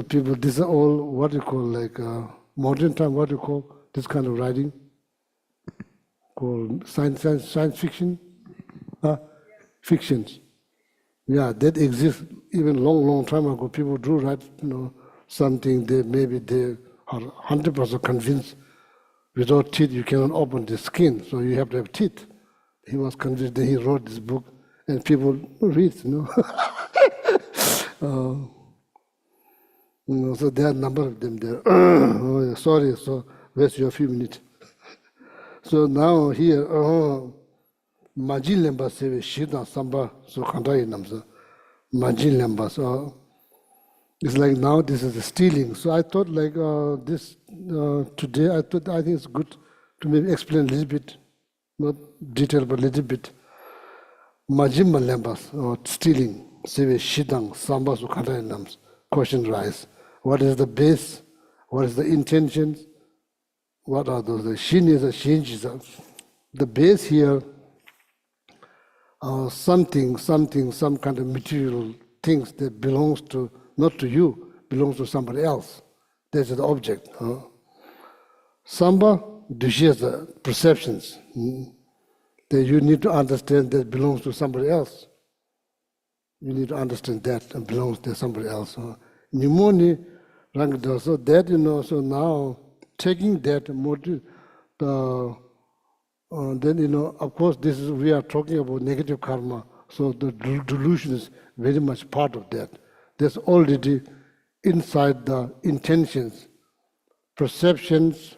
People, these are all what you call like modern time, what you call this kind of writing, called science fiction, fictions. Yeah, that exists even long time ago. People do write, something. Maybe they are 100% convinced. Without teeth, you cannot open the skin, so you have to have teeth. He was convinced that he wrote this book, and people read, so there are a number of them there. Oh, yeah, sorry, so waste your few minutes. So now here, Majin Lemba Seve Shida Samba so Kandai Namsa. Majin Lemba. So it's like now this is stealing. So I thought like this today, I think it's good to maybe explain a little bit, not detail, but a little bit. Majin Lembas or stealing, Seve Shidang Samba so Kandai Nams. Question rise. What is the base? What is the intentions? What are those? The shin is a changes. The base here are some kind of material things that belongs to, not to you, belongs to somebody else. That's the object. Samba dishes the perceptions that you need to understand that belongs to somebody else. You need to understand that and belongs to somebody else. Pneumonia, so that, so now taking that motive, then, of course, we are talking about negative karma, so the delusion is very much part of that. There's already inside the intentions, perceptions,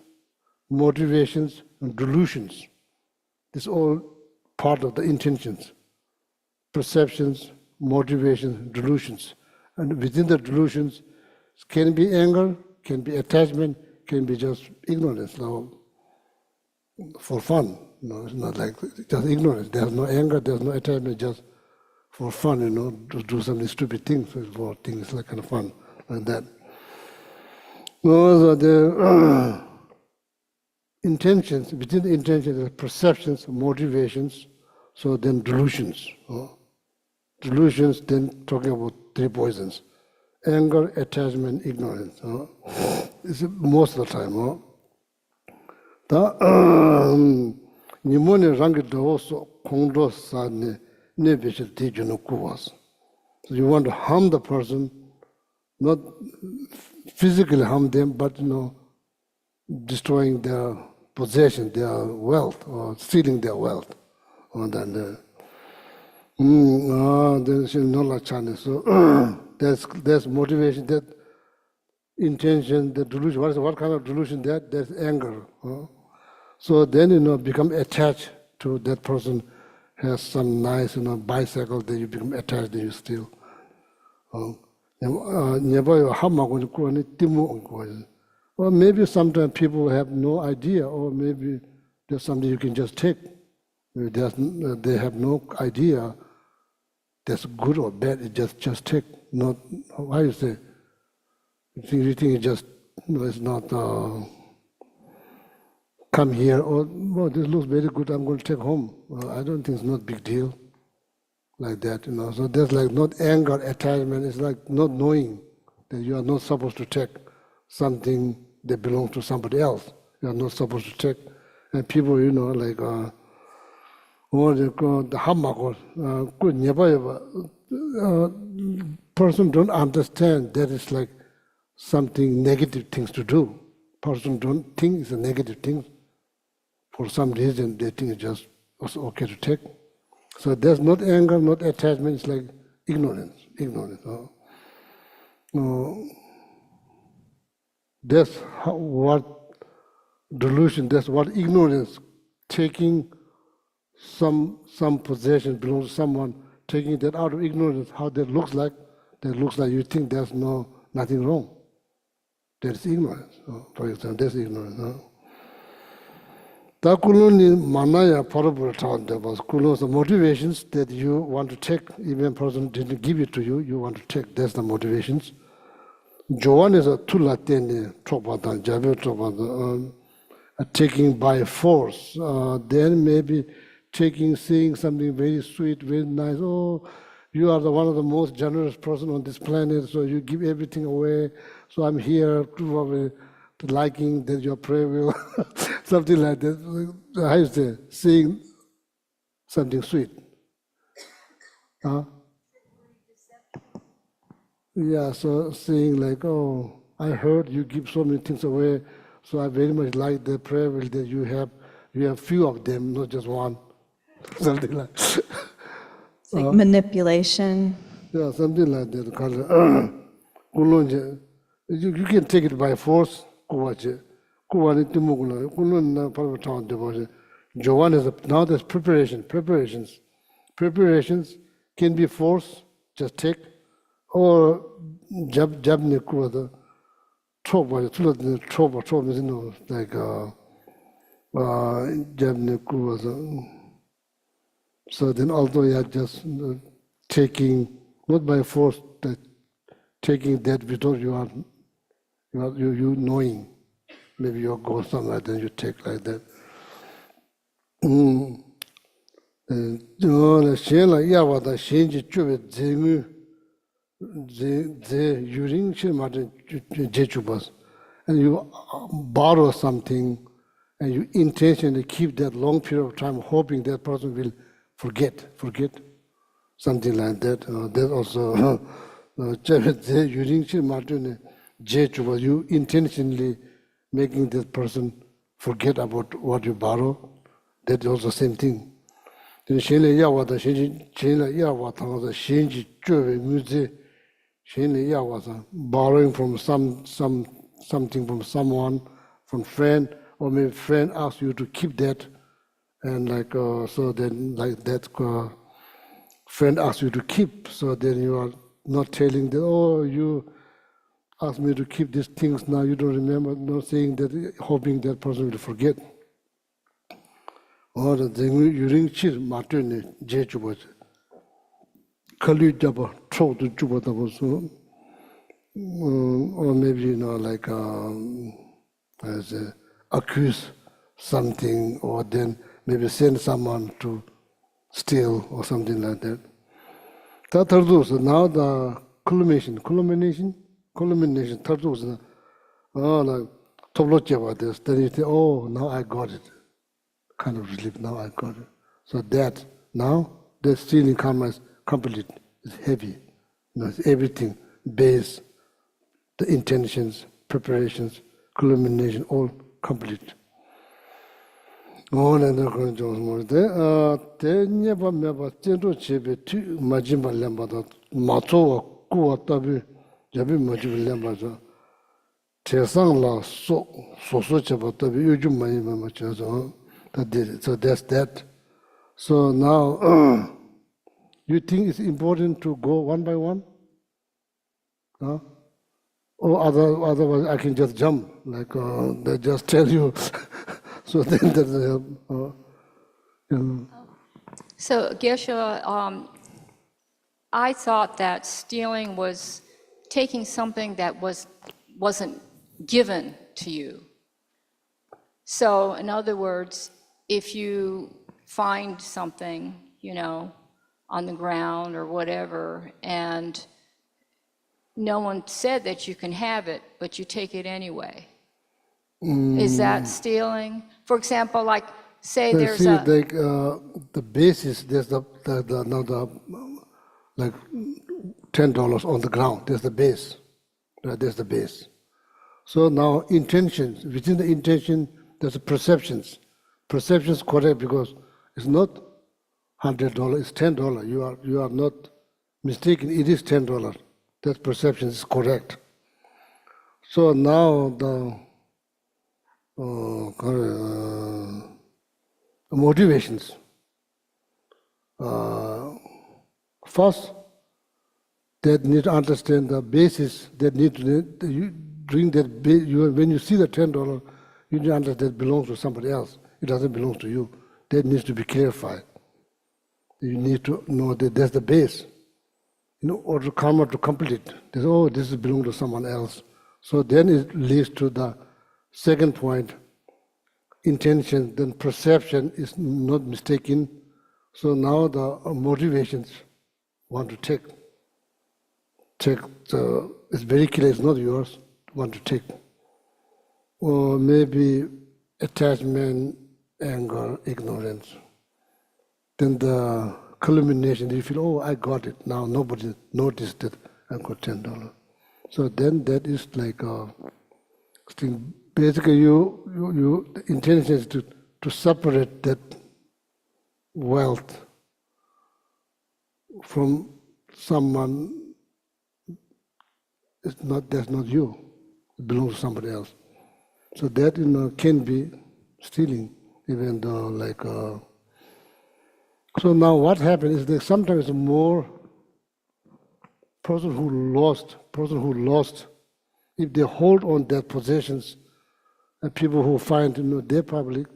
motivations, and delusions. It's all part of the intentions, perceptions, motivations, delusions. And within the delusions, can be anger, can be attachment, can be just ignorance. Now, for fun, it's not like just ignorance. There's no anger, there's no attachment, just for fun, to do some stupid things. For things like kind of fun, like that. So the intentions, within the intentions, there are perceptions, motivations, so then delusions. Delusions, then talking about three poisons. Anger, attachment, ignorance. It's most of the time. Pneumonia rangi also kongdo sa ne bishil tijunu kuwas. So you want to harm the person, not physically harm them, but destroying their possession, their wealth, or stealing their wealth. Then not like China. So there's motivation, that intention, the delusion. What kind of delusion? There's anger. So then become attached to that person. Has some nice bicycle, then you become attached, then you steal. Never hamago ko ni timu ko. Or maybe sometimes people have no idea, or maybe there's something you can just take. Maybe they have no idea that's good or bad. It just take. Not how you say. You think it just it's not come here or this looks very good. I'm going to take home. I don't think it's not big deal like that. So there's like not anger, attachment. It's like not knowing that you are not supposed to take something that belongs to somebody else. You are not supposed to take. And people, like the hammer, good never person don't understand that it's like something negative things to do. Person don't think it's a negative thing. For some reason, they think it's just okay to take. So there's not anger, not attachment. It's like ignorance. That's what delusion. That's what ignorance. Taking some possession belongs to someone, taking that out of ignorance. How that looks like? That looks like you think there's nothing wrong. That's ignorance. For example, that's ignorance. Takuluni manaya parabura was kulos the motivations that you want to take, even person didn't give it to you, you want to take. That's the motivations. Joan is a tulatene tropada, jabe tropada, taking by force. Then maybe saying something very sweet, very nice. Oh, you are one of the most generous person on this planet, so you give everything away. So I'm here to liking that your prayer will, something like that. How you say, saying something sweet. Yeah, so saying like, oh, I heard you give so many things away, so I very much like the prayer will that you have few of them, not just one. Something like that. It's like manipulation. Yeah, something like that. You can take it by force. Joan is now there's preparations. Preparations can be force, just take, or jabne kuwa the trouble, like jabne kuwa. So then, although you are just taking, not by force, that taking that without you knowing, maybe you go somewhere, then you take like that. And you borrow something, and you intentionally keep that long period of time, hoping that person will forget, something like that. That also, you intentionally making that person forget about what you borrow. That is also the same thing. Borrowing from something from someone, from friend, or maybe friend asks you to keep that, and like so then like that friend asks you to keep, so then you are not telling that, oh, you asked me to keep these things, now you don't remember, not saying that, hoping that person will forget. Or the yuring chir matune je chuba kalu jaba tro to chuba da was, or maybe like as accuse something, or then maybe send someone to steal or something like that. So now the culmination, third was like Toblocheva this, then you say, oh, now I got it. Kind of relief, now I got it. So that now the stealing karma is complete, it's heavy. It's everything, base, the intentions, preparations, culmination, all complete. All and the never never tendo chebe to Majima Lambada, Mato, Kuatabi, Jabi Majim Lambada, Tesang la so chaba tabi Ujum Mayima Machazo. That did it. So that's that. So now, you think it's important to go one by one? Huh? Or otherwise I can just jump, like they just tell you. So then that's So, Geshe, I thought that stealing was taking something that wasn't given to you. So, in other words, if you find something, on the ground or whatever, and no one said that you can have it, but you take it anyway. Is that stealing? For example, like, say there's see, like the basis, there's the like $10 on the ground. There's the base. There's the base. So now intentions, within the intention, there's the perceptions. Perceptions correct because it's not $100, it's $10. You are not mistaken. It is $10. That perception is correct. So now the motivations. First, they need to understand the basis. They need to bring that. When you see the $10, you need to understand that belongs to somebody else. It doesn't belong to you. That needs to be clarified. You need to know that that's the base. Or to karma to complete. This belongs to someone else. So then it leads to the second point, intention, then perception is not mistaken. So now the motivations want to take it's very clear it's not yours, want to take. Or maybe attachment, anger, ignorance. Then the culmination, you feel, I got it. Now nobody noticed that I got $10. So then that is like a thing. Basically, the intention is to separate that wealth from someone. That's not you. It belongs to somebody else. So that can be stealing, even though like. So now what happens is that sometimes more person who lost, if they hold on their possessions, and people who find their public,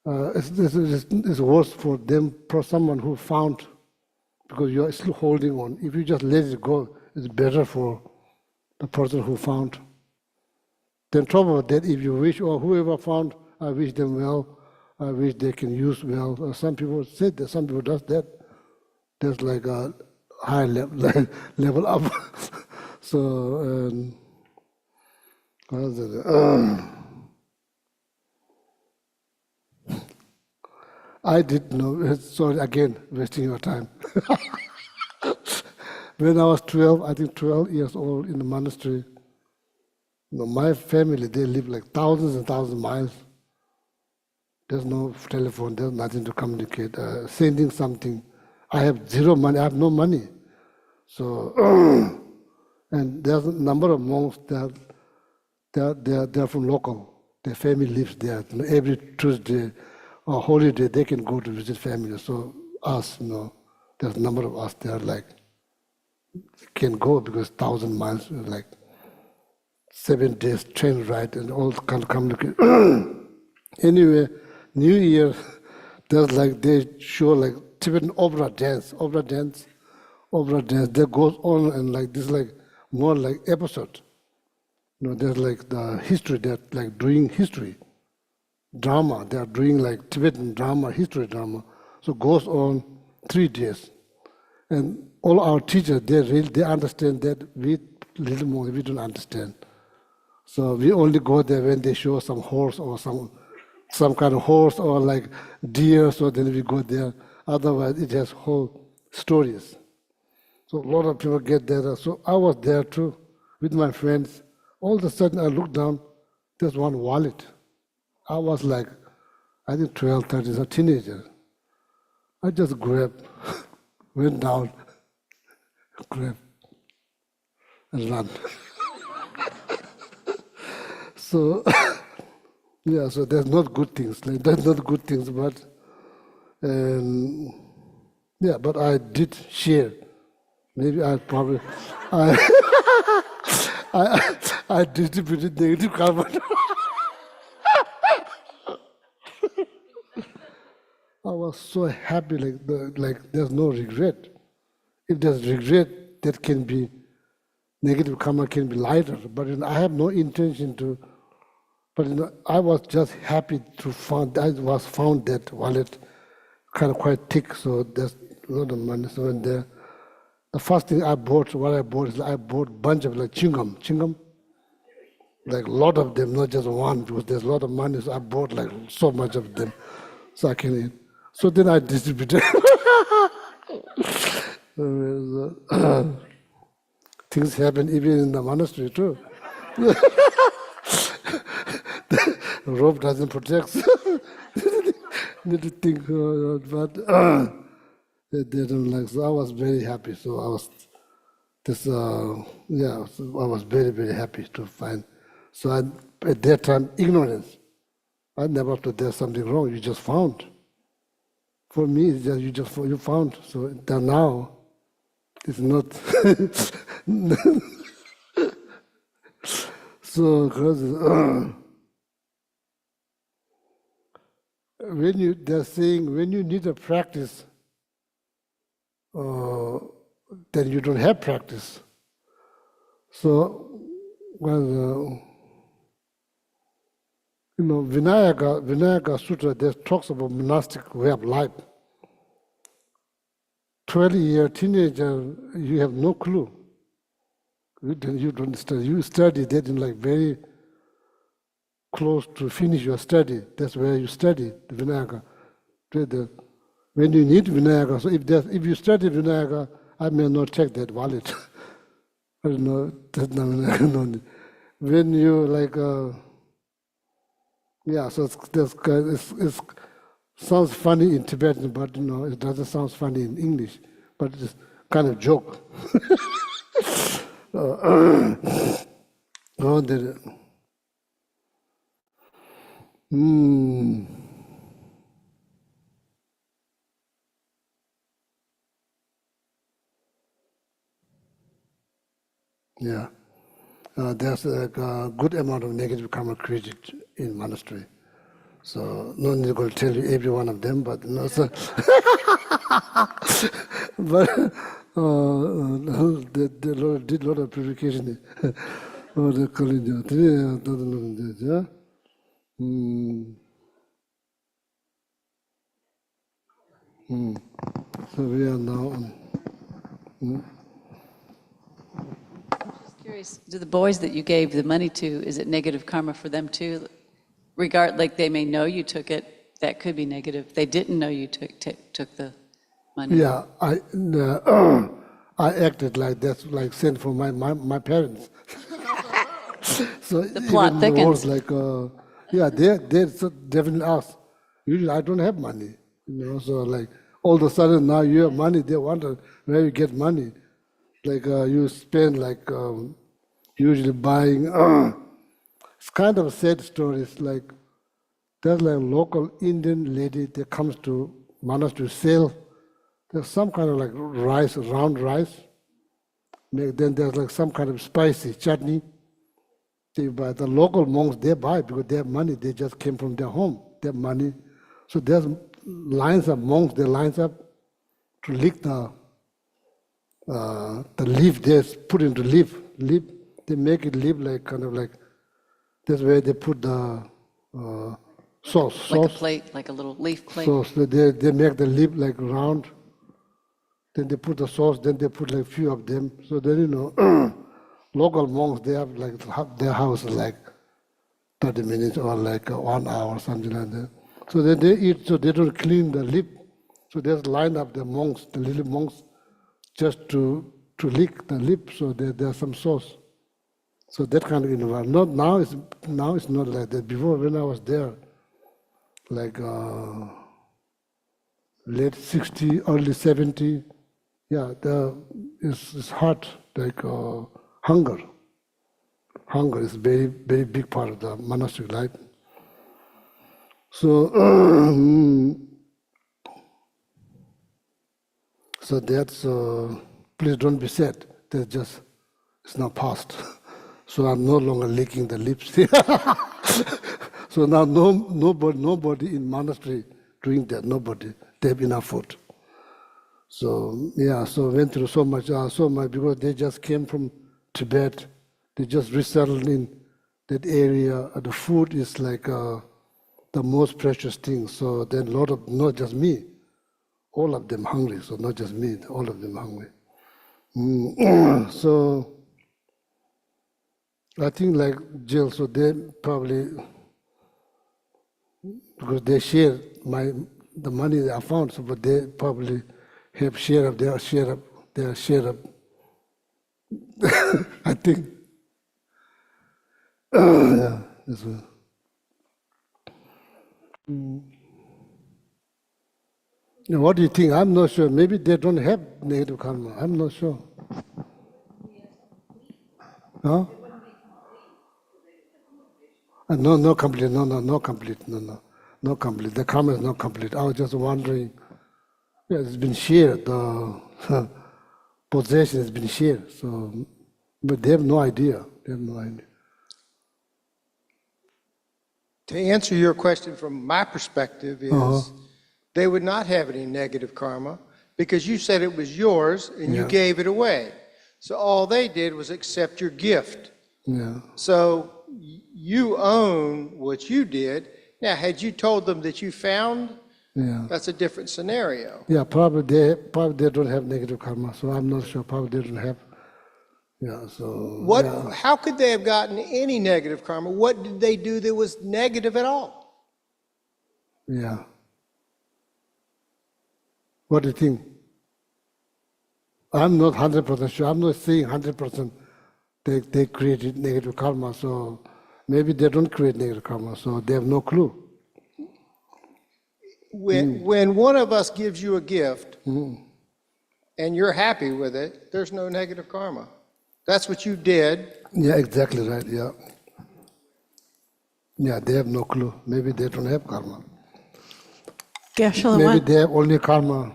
it's worse for them, for someone who found, because you are still holding on. If you just let it go, it's better for the person who found. Then trouble with that, if you wish, or whoever found, I wish them well, I wish they can use well. Some people say that, some people does that. That's like a high level up. So, I didn't know, sorry again, wasting your time. When I was 12 years old in the monastery, my family, they live like thousands and thousands of miles. There's no telephone, there's nothing to communicate. Sending something, I have zero money, I have no money. So, and there's a number of monks they're from local. Their family lives there. Every Tuesday or holiday, they can go to visit family. So us, there's a number of us there, like, can go because 1,000 miles, like 7 days train ride and all kind of communicate. Anyway, New Year, there's like, they show like Tibetan opera dance that goes on and like this, like more like episode. There's like the history, they're like doing history, drama, they're doing like Tibetan drama, history drama. So it goes on 3 days. And all our teachers, they understand that. We little more, we don't understand. So we only go there when they show some horse or some kind of horse or like deer, so then we go there. Otherwise, it has whole stories. So a lot of people get there. So I was there too with my friends. All of a sudden, I looked down, there's one wallet. I was like, I think 12, 13, a teenager. I just grabbed, went down, grabbed, and ran. So, yeah, so there's not good things. Like, there's not good things, but yeah, but I did share. Maybe I probably, I distributed negative karma. I was so happy, like there's no regret. If there's regret, that can be, negative karma can be lighter, but I have no intention to, but I was just happy to find, I was found that wallet kind of quite thick, so there's a lot of money. So in there, the first thing I bought, what I bought is I bought a bunch of like chewing-gum, like a lot of them, not just one, because there's a lot of money, so I bought like so much of them, so I can eat. So then I distributed. Things happen even in the monastery too. The rope doesn't protect. Need to think, but they don't like. So I was very happy. So I was so I was very, very happy to find. So at that time, ignorance. I never thought there's something wrong. You just found. For me, it's just you found. So now, it's not. So, they're saying when you need a practice, then you don't have practice. So, Vinayaka Sutra, that talks about monastic way of life. 20-year teenager, you have no clue. You don't study. You study that in like very close to finish your study. That's where you study the Vinayaka. When you need Vinayaka, so if you study Vinayaka, I may not take that wallet. I don't know. That's not Vinayaka. When you like, so it sounds funny in Tibetan, but it doesn't sound funny in English. But it's kind of joke. Yeah, there's a good amount of negative karma created in monastery. So no need to tell you every one of them, but so but they did a lot of purification. Oh, the college, yeah. So we are now. Curious, do the boys that you gave the money to, is it negative karma for them too? Like they may know you took it, that could be negative. They didn't know you took the money. Yeah, I acted like that's like sent for my parents. So the plot thickens. Like, they definitely ask. Usually I don't have money, so like all of a sudden now you have money, they wonder where you get money. Like you spend like usually buying, it's kind of a sad story. It's like there's like a local Indian lady that comes to monastery to sell. There's some kind of like rice, round rice. Then there's like some kind of spicy chutney. They buy. The local monks, they buy because they have money. They just came from their home. They have money. So there's lines of monks, they lines up to lick the leaf. They put into leaf. They make it leaf like kind of like, that's where they put the sauce. Like a plate, like a little leaf plate. Sauce. They make the leaf like round. Then they put the sauce, then they put like few of them. So then, local monks, they have like their house is like 30 minutes or like 1 hour, something like that. So then they eat, so they don't clean the lip. So there's line up the monks, the little monks, just to lick the lip. So there's some sauce. So that kind of environment. Now it's not like that. Before, when I was there, like late 60, early 70, it's hard, like hunger. Hunger is very, very big part of the monastic life. So, so that's, please don't be sad. That's just It's not past. So I'm no longer licking the lips. So now nobody in monastery doing that, nobody. They have enough food. So yeah, so went through so much because they just came from Tibet. They just resettled in that area. The food is like the most precious thing. So then a lot of, not just me, all of them hungry. So not just me, all of them hungry. So I think like Jill, so they probably, because they share the money I found, so but they probably have share of their share of their share of. I think. Yeah, this one. Now, what do you think? I'm not sure. Maybe they don't have negative karma. I'm not sure. No? No complete. No complete. No complete. The karma is not complete. I was just wondering. Yeah, it's been shared. The possession has been shared. So, but they have no idea. They have no idea. To answer your question from my perspective is they would not have any negative karma because you said it was yours and you gave it away. So all they did was accept your gift. Yeah. So you own what you did. Now, had you told them that you found, that's a different scenario. Yeah, probably they don't have negative karma. So I'm not sure. Probably they don't have. Yeah. So How could they have gotten any negative karma? What did they do that was negative at all? Yeah. What do you think? I'm not 100% sure. I'm not saying 100% they created negative karma. So maybe they don't create negative karma. So they have no clue. When one of us gives you a gift and you're happy with it, there's no negative karma. That's what you did. Yeah, exactly right. Yeah. Yeah, they have no clue. Maybe they don't have karma. Maybe they have only karma.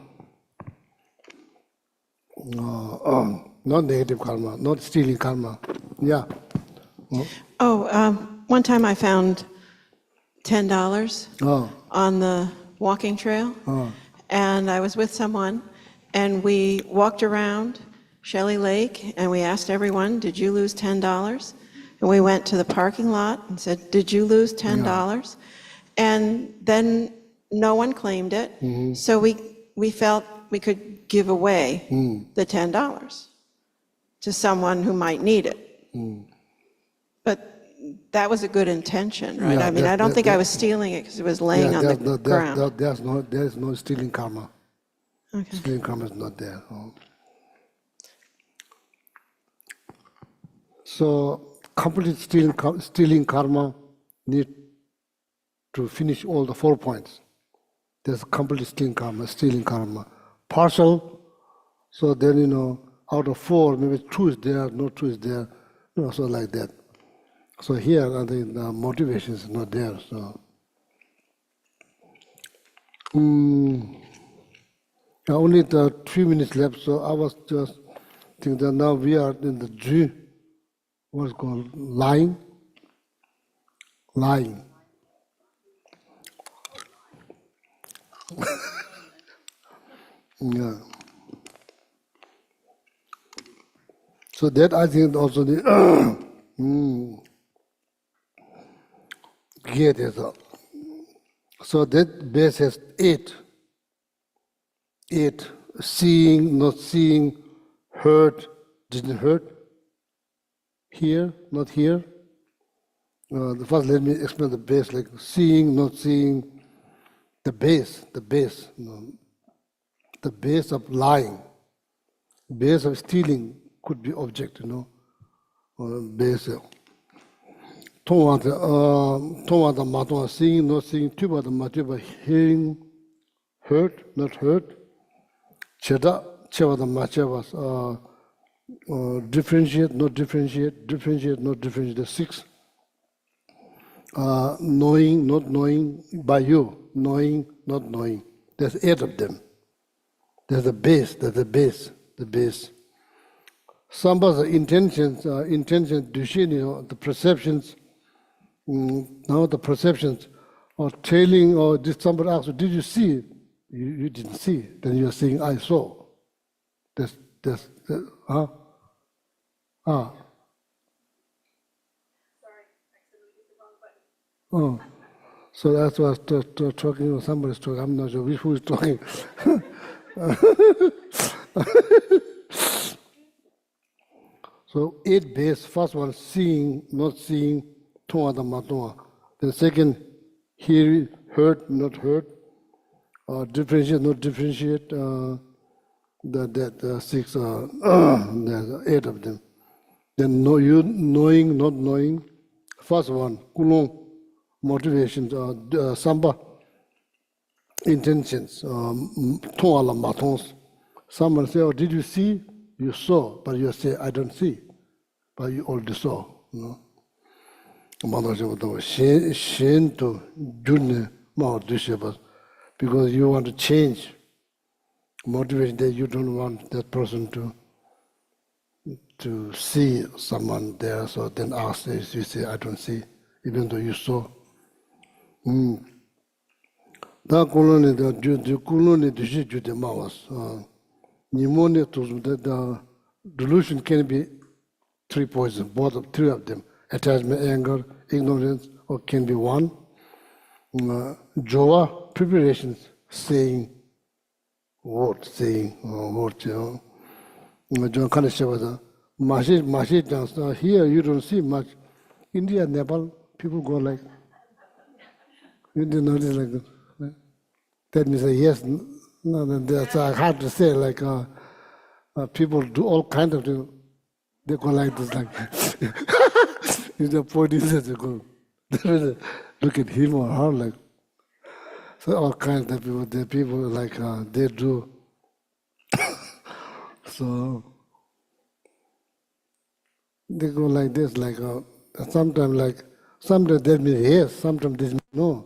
Not negative karma, not stealing karma. Yeah. One time I found $10 on the walking trail, and I was with someone, and we walked around Shelley Lake, and we asked everyone, did you lose $10? And we went to the parking lot and said, did you lose $10? And then no one claimed it, so we felt we could give away the $10 to someone who might need it. But that was a good intention, right? I mean, I don't think I was stealing it because it was laying on the ground. There's no stealing karma. Okay. Stealing karma is not there. So complete stealing karma need to finish all the 4 points. There's complete stealing karma. Partial, so then, out of 4, maybe 2 is there, no 2 is there, so like that. So here, I think the motivation is not there, so. Only the 3 minutes left, so I was just thinking that now we are in the G, what's called lying. Yeah. So that I think also the get is so that base has 8. 8. Seeing, not seeing, heard, didn't hurt. Here, not here. First, let me explain the base, like seeing, not seeing. The base. The base of lying, base of stealing could be object, or base. Tongwa matwa seeing, not seeing, tuba the matuba hearing, heard, not heard. Cheda the machevas differentiate, not differentiate, differentiate, not differentiate. The 6. Knowing, not knowing by you, knowing, not knowing. There's 8 of them. There's the base, the base. Somebody's intentions, the perceptions, now the perceptions, or trailing, or did somebody ask you, did you see? You didn't see. Then you're saying, I saw. Oh, so that's what I was talking. Somebody's talking. I'm not sure who is talking. So 8 base. First one, seeing, not seeing. Then second, hear, heard, not heard. Differentiate, not differentiate. The 6, the 8 of them. Then knowing, not knowing. First one, kulong, motivations, samba, intentions, tong ala matons. Someone say, oh, did you see? You saw, but you say, I don't see. But you already saw. Because you want to change motivation that you don't want that person to see someone there, so then ask, you say, I don't see, even though you saw. The delusion can be 3 poisons, three of them: attachment, anger, ignorance, or can be one. Joa, preparations, saying words, here you don't see much. India, Nepal, people go like, you didn't notice like that. That means yes, no, that's hard to say. Like people do all kinds of things. They go like this, like if the point is that they go, look at him or her, like so all kinds of people. The people like they do. So they go like this, like sometimes that means yes, sometimes this means no.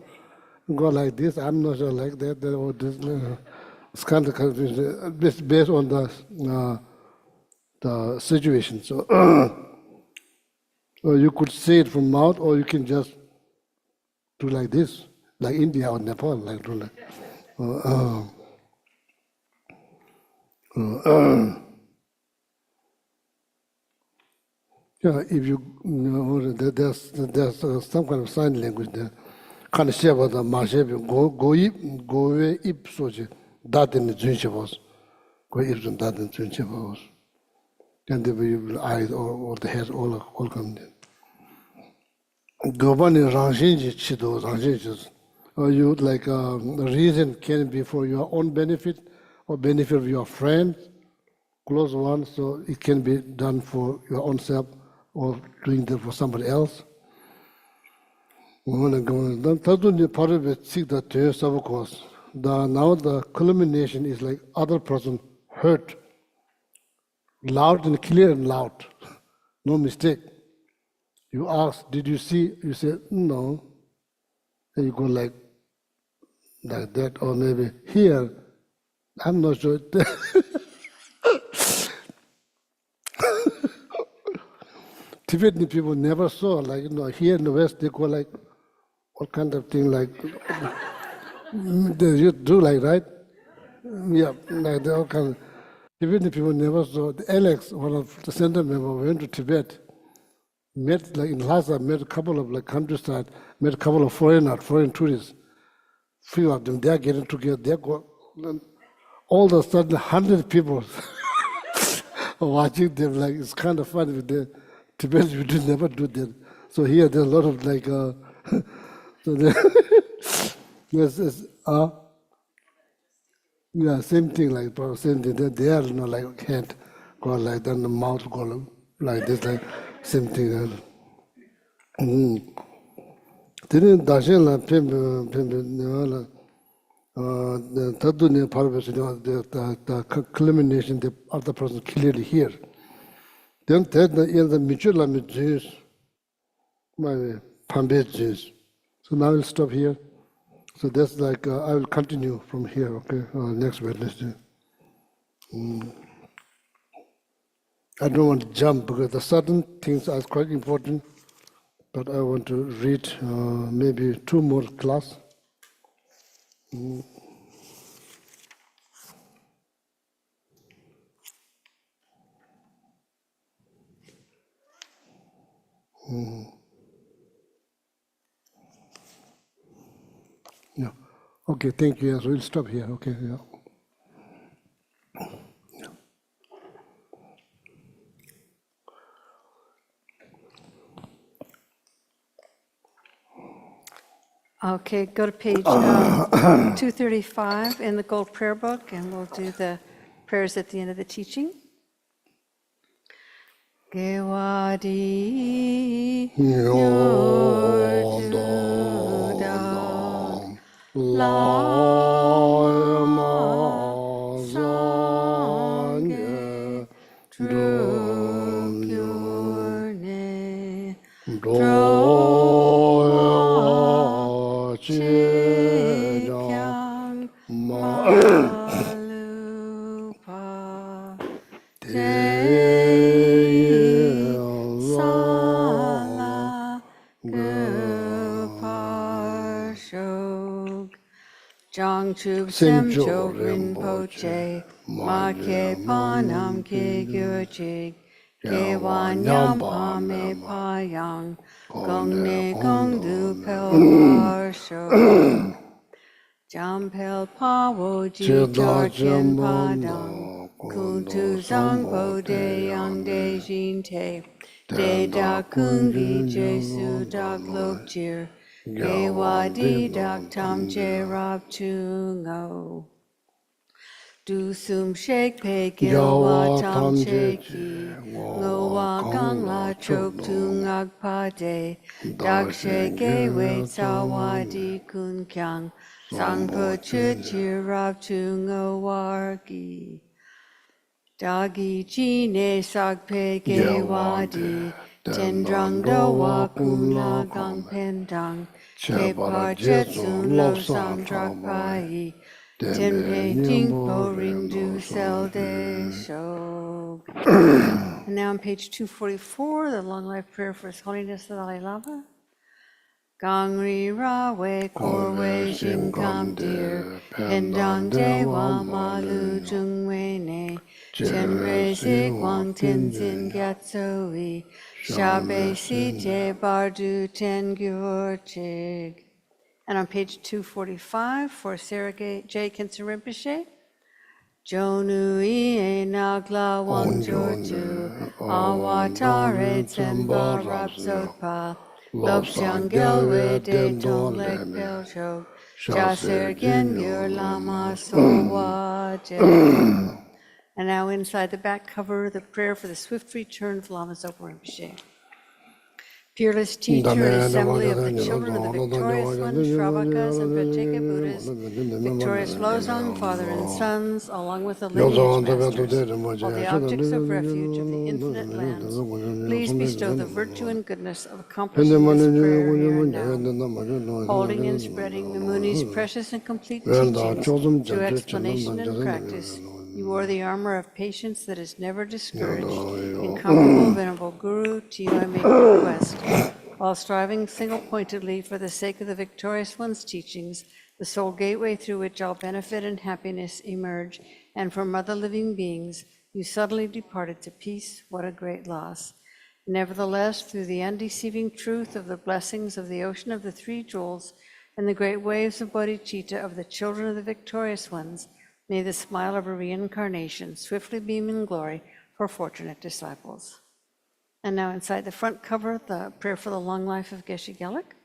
Go like this, I'm not sure like that, or this. It's kind of confusion based on the situation. So, so you could say it from mouth, or you can just do like this, like India or Nepal, like do like. Yeah, if you know, there's some kind of sign language there. Kind of share about the marshal go ip soje that in the junshevos go ip and that in junshevos. Then the eyes or the head all come in. Govern ranges chido ranges. Or you like the reason can be for your own benefit or benefit of your friends, close ones. So it can be done for your own self or doing that for somebody else. Now the culmination is like other person heard, loud and clear and loud, no mistake. You ask, did you see? You say, no. And you go like that, or maybe here, I'm not sure. Tibetan people never saw, like, here in the West, they go like, all kind of thing, like, you do like, right? Yeah, like all kind of, Tibetan people never saw. Alex, one of the center members, went to Tibet, met, like in Lhasa, met a couple of like countryside, met a couple of foreign tourists. Few of them, they're getting together, they go, all of a sudden, 100 people watching them, like, it's kind of funny with the Tibetans, we did never do that. So here, there's a lot of like, so yeah, same thing, like, same thing, they are, like, head go like that, and the mouth go like this, like, same thing. Didn't Dashin la the Taduni part of the culmination, the other person clearly hear. Then in the Michula Mijis, my Pambe Jis. So now we'll stop here. So that's like, I will continue from here, okay, next Wednesday. I don't want to jump because the certain things are quite important, but I want to read maybe 2 more class. Yeah. Okay, thank you. Yes, we'll stop here. Okay. Yeah. Okay, go to page 235 in the Gold Prayer Book, and we'll do the prayers at the end of the teaching. Gewadi Yodudam Lama Sangye Drugyurne Chikyang Malupa Sala Guparshog Jangchub Semchog Rinpoche Ma-ke Panam Ke Gyurchig Ke Wanyam Pame Payang Gong Ne Gong Du Pel Parshog Jampel Pawo Ji Charkin Padang Kuntu Zangbo De Yang De Jin Te De Da Kungi Jesu Dak Lok Jir Ge Wadi Dak Tam Je Rab Tungo Du Sum Shek Pe Gil Wa Tam Che Ki Ngo Wa Gang La Chok Tu Ngak Pa De Dak She Ge Wei Tsa Wadi Kun Kyang Sang Po Chit Chir Rab Tungo Wargi Dagi Ji Ne Sak Pe Ge Wadi Tendrang Do Wa Kun La Gang Pendang Ke Pa Chet Sun Lo Sang Drak Pai Ten Pe Ting Po Ring Du Sel De Shog. And now on page 244, the long life prayer for His Holiness the Dalai Lama. Gangri Ra Wei Kor Wei Jing Kam Dir Pendang De Wa Ma Lu Jung Wei Ne Chen Rei Zig Wang Tin Zin Gyat So Yi Sha Bei Si Je Bar Du Ten Gyur Chig. And on page 245 for Sarah J. Kinsen Rinpoche, Jonu Ie Nagla Wang Jortu Awatare Tsenba Rab Sotpa Lop Xiang Gelwe De Tong Lek Pel Chok Jaser Gen Gyur Lama Sowa Je. And now inside the back cover, the prayer for the swift return of Lama Zopa Rinpoche. Fearless teacher and assembly of the children of the victorious ones, Shravakas and Pratyeka Buddhas, victorious Losang, father and sons, along with the lineage masters, all the objects of refuge of the infinite lands, please bestow the virtue and goodness of accomplishing this prayer here and now, holding and spreading the Muni's precious and complete teachings through explanation and practice. You are the armor of patience that is never discouraged. Incomparable, venerable Guru, to you I make request. While striving single-pointedly for the sake of the victorious one's teachings, the sole gateway through which all benefit and happiness emerge, and from other living beings, you suddenly departed to peace. What a great loss. Nevertheless, through the undeceiving truth of the blessings of the ocean of the three jewels and the great waves of bodhicitta of the children of the victorious ones, may the smile of a reincarnation swiftly beam in glory for fortunate disciples. And now inside the front cover, the prayer for the long life of Geshe Gelek.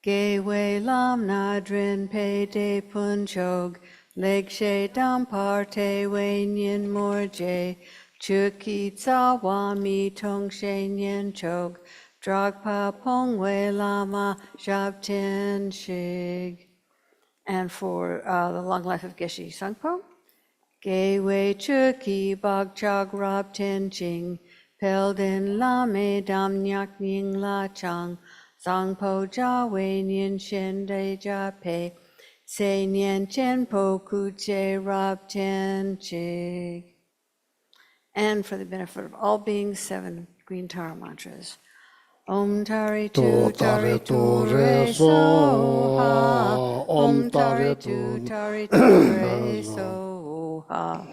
Ge Wei Lam Nadrin Pe De Pun Chog, Leg She Dam Par Te Wei Nyen Mor Je, Chuki Tsa Wa Mi Tong She Nyen Chog, Drag Pa Pong Wei Lama Shab Ten Shig. And for the long life of Geshe Sangpo, Ge Wei Chuki Bag Chag Rab Ten Ching, Pel Den La Me Dam Nyak Ning La Chang, Sangpo Ja Wei Nien Shen De Ja Pe, Se Nien Chen Po Ku Che Rab Ten Chig. and for the benefit of all beings, 7 green Tara mantras. Om Tari Tu Tari Tu Re So Ha. Om Tari Tu Tari Tu Re So Ha.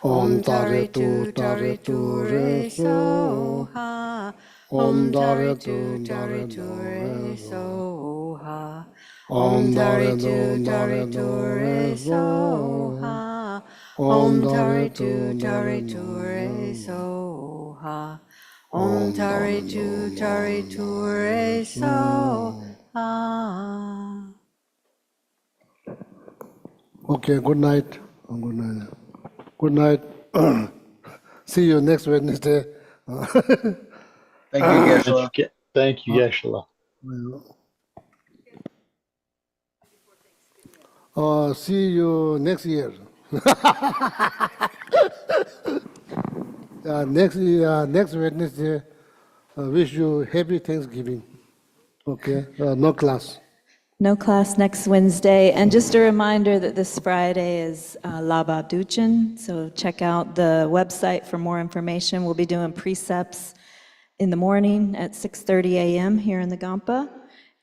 Om Tari Tu Tari Tu Re So Ha. Om Tari Tu Tari Tu Re So Ha. Om Tari Tu Tari Tu Re So Ha. Om Tari Tu Tari Tu Re So Ha. Om Tari Tu Tari Tu Re So Ha. Okay, good night. Good night. Good night. See you next Wednesday. Thank you, Geshe. Thank you, Geshe. See you next year. Next Wednesday. Wish you happy Thanksgiving. Okay, no class. No class next Wednesday. And just a reminder that this Friday is Laba Duchen, so check out the website for more information. We'll be doing precepts in the morning at 6:30 a.m. here in the Gampa.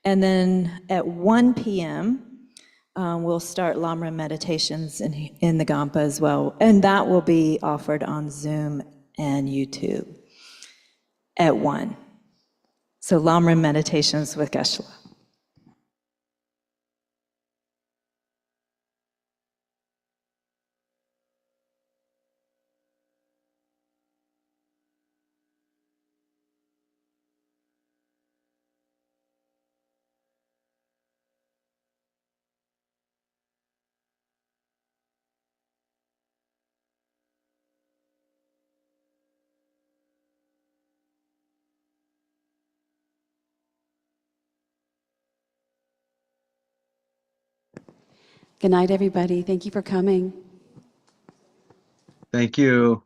And then at 1 p.m., we'll start Lamrim meditations in the Gampa as well. And that will be offered on Zoom and YouTube at 1. So Lamrim meditations with Geshe. Good night, everybody. Thank you for coming. Thank you.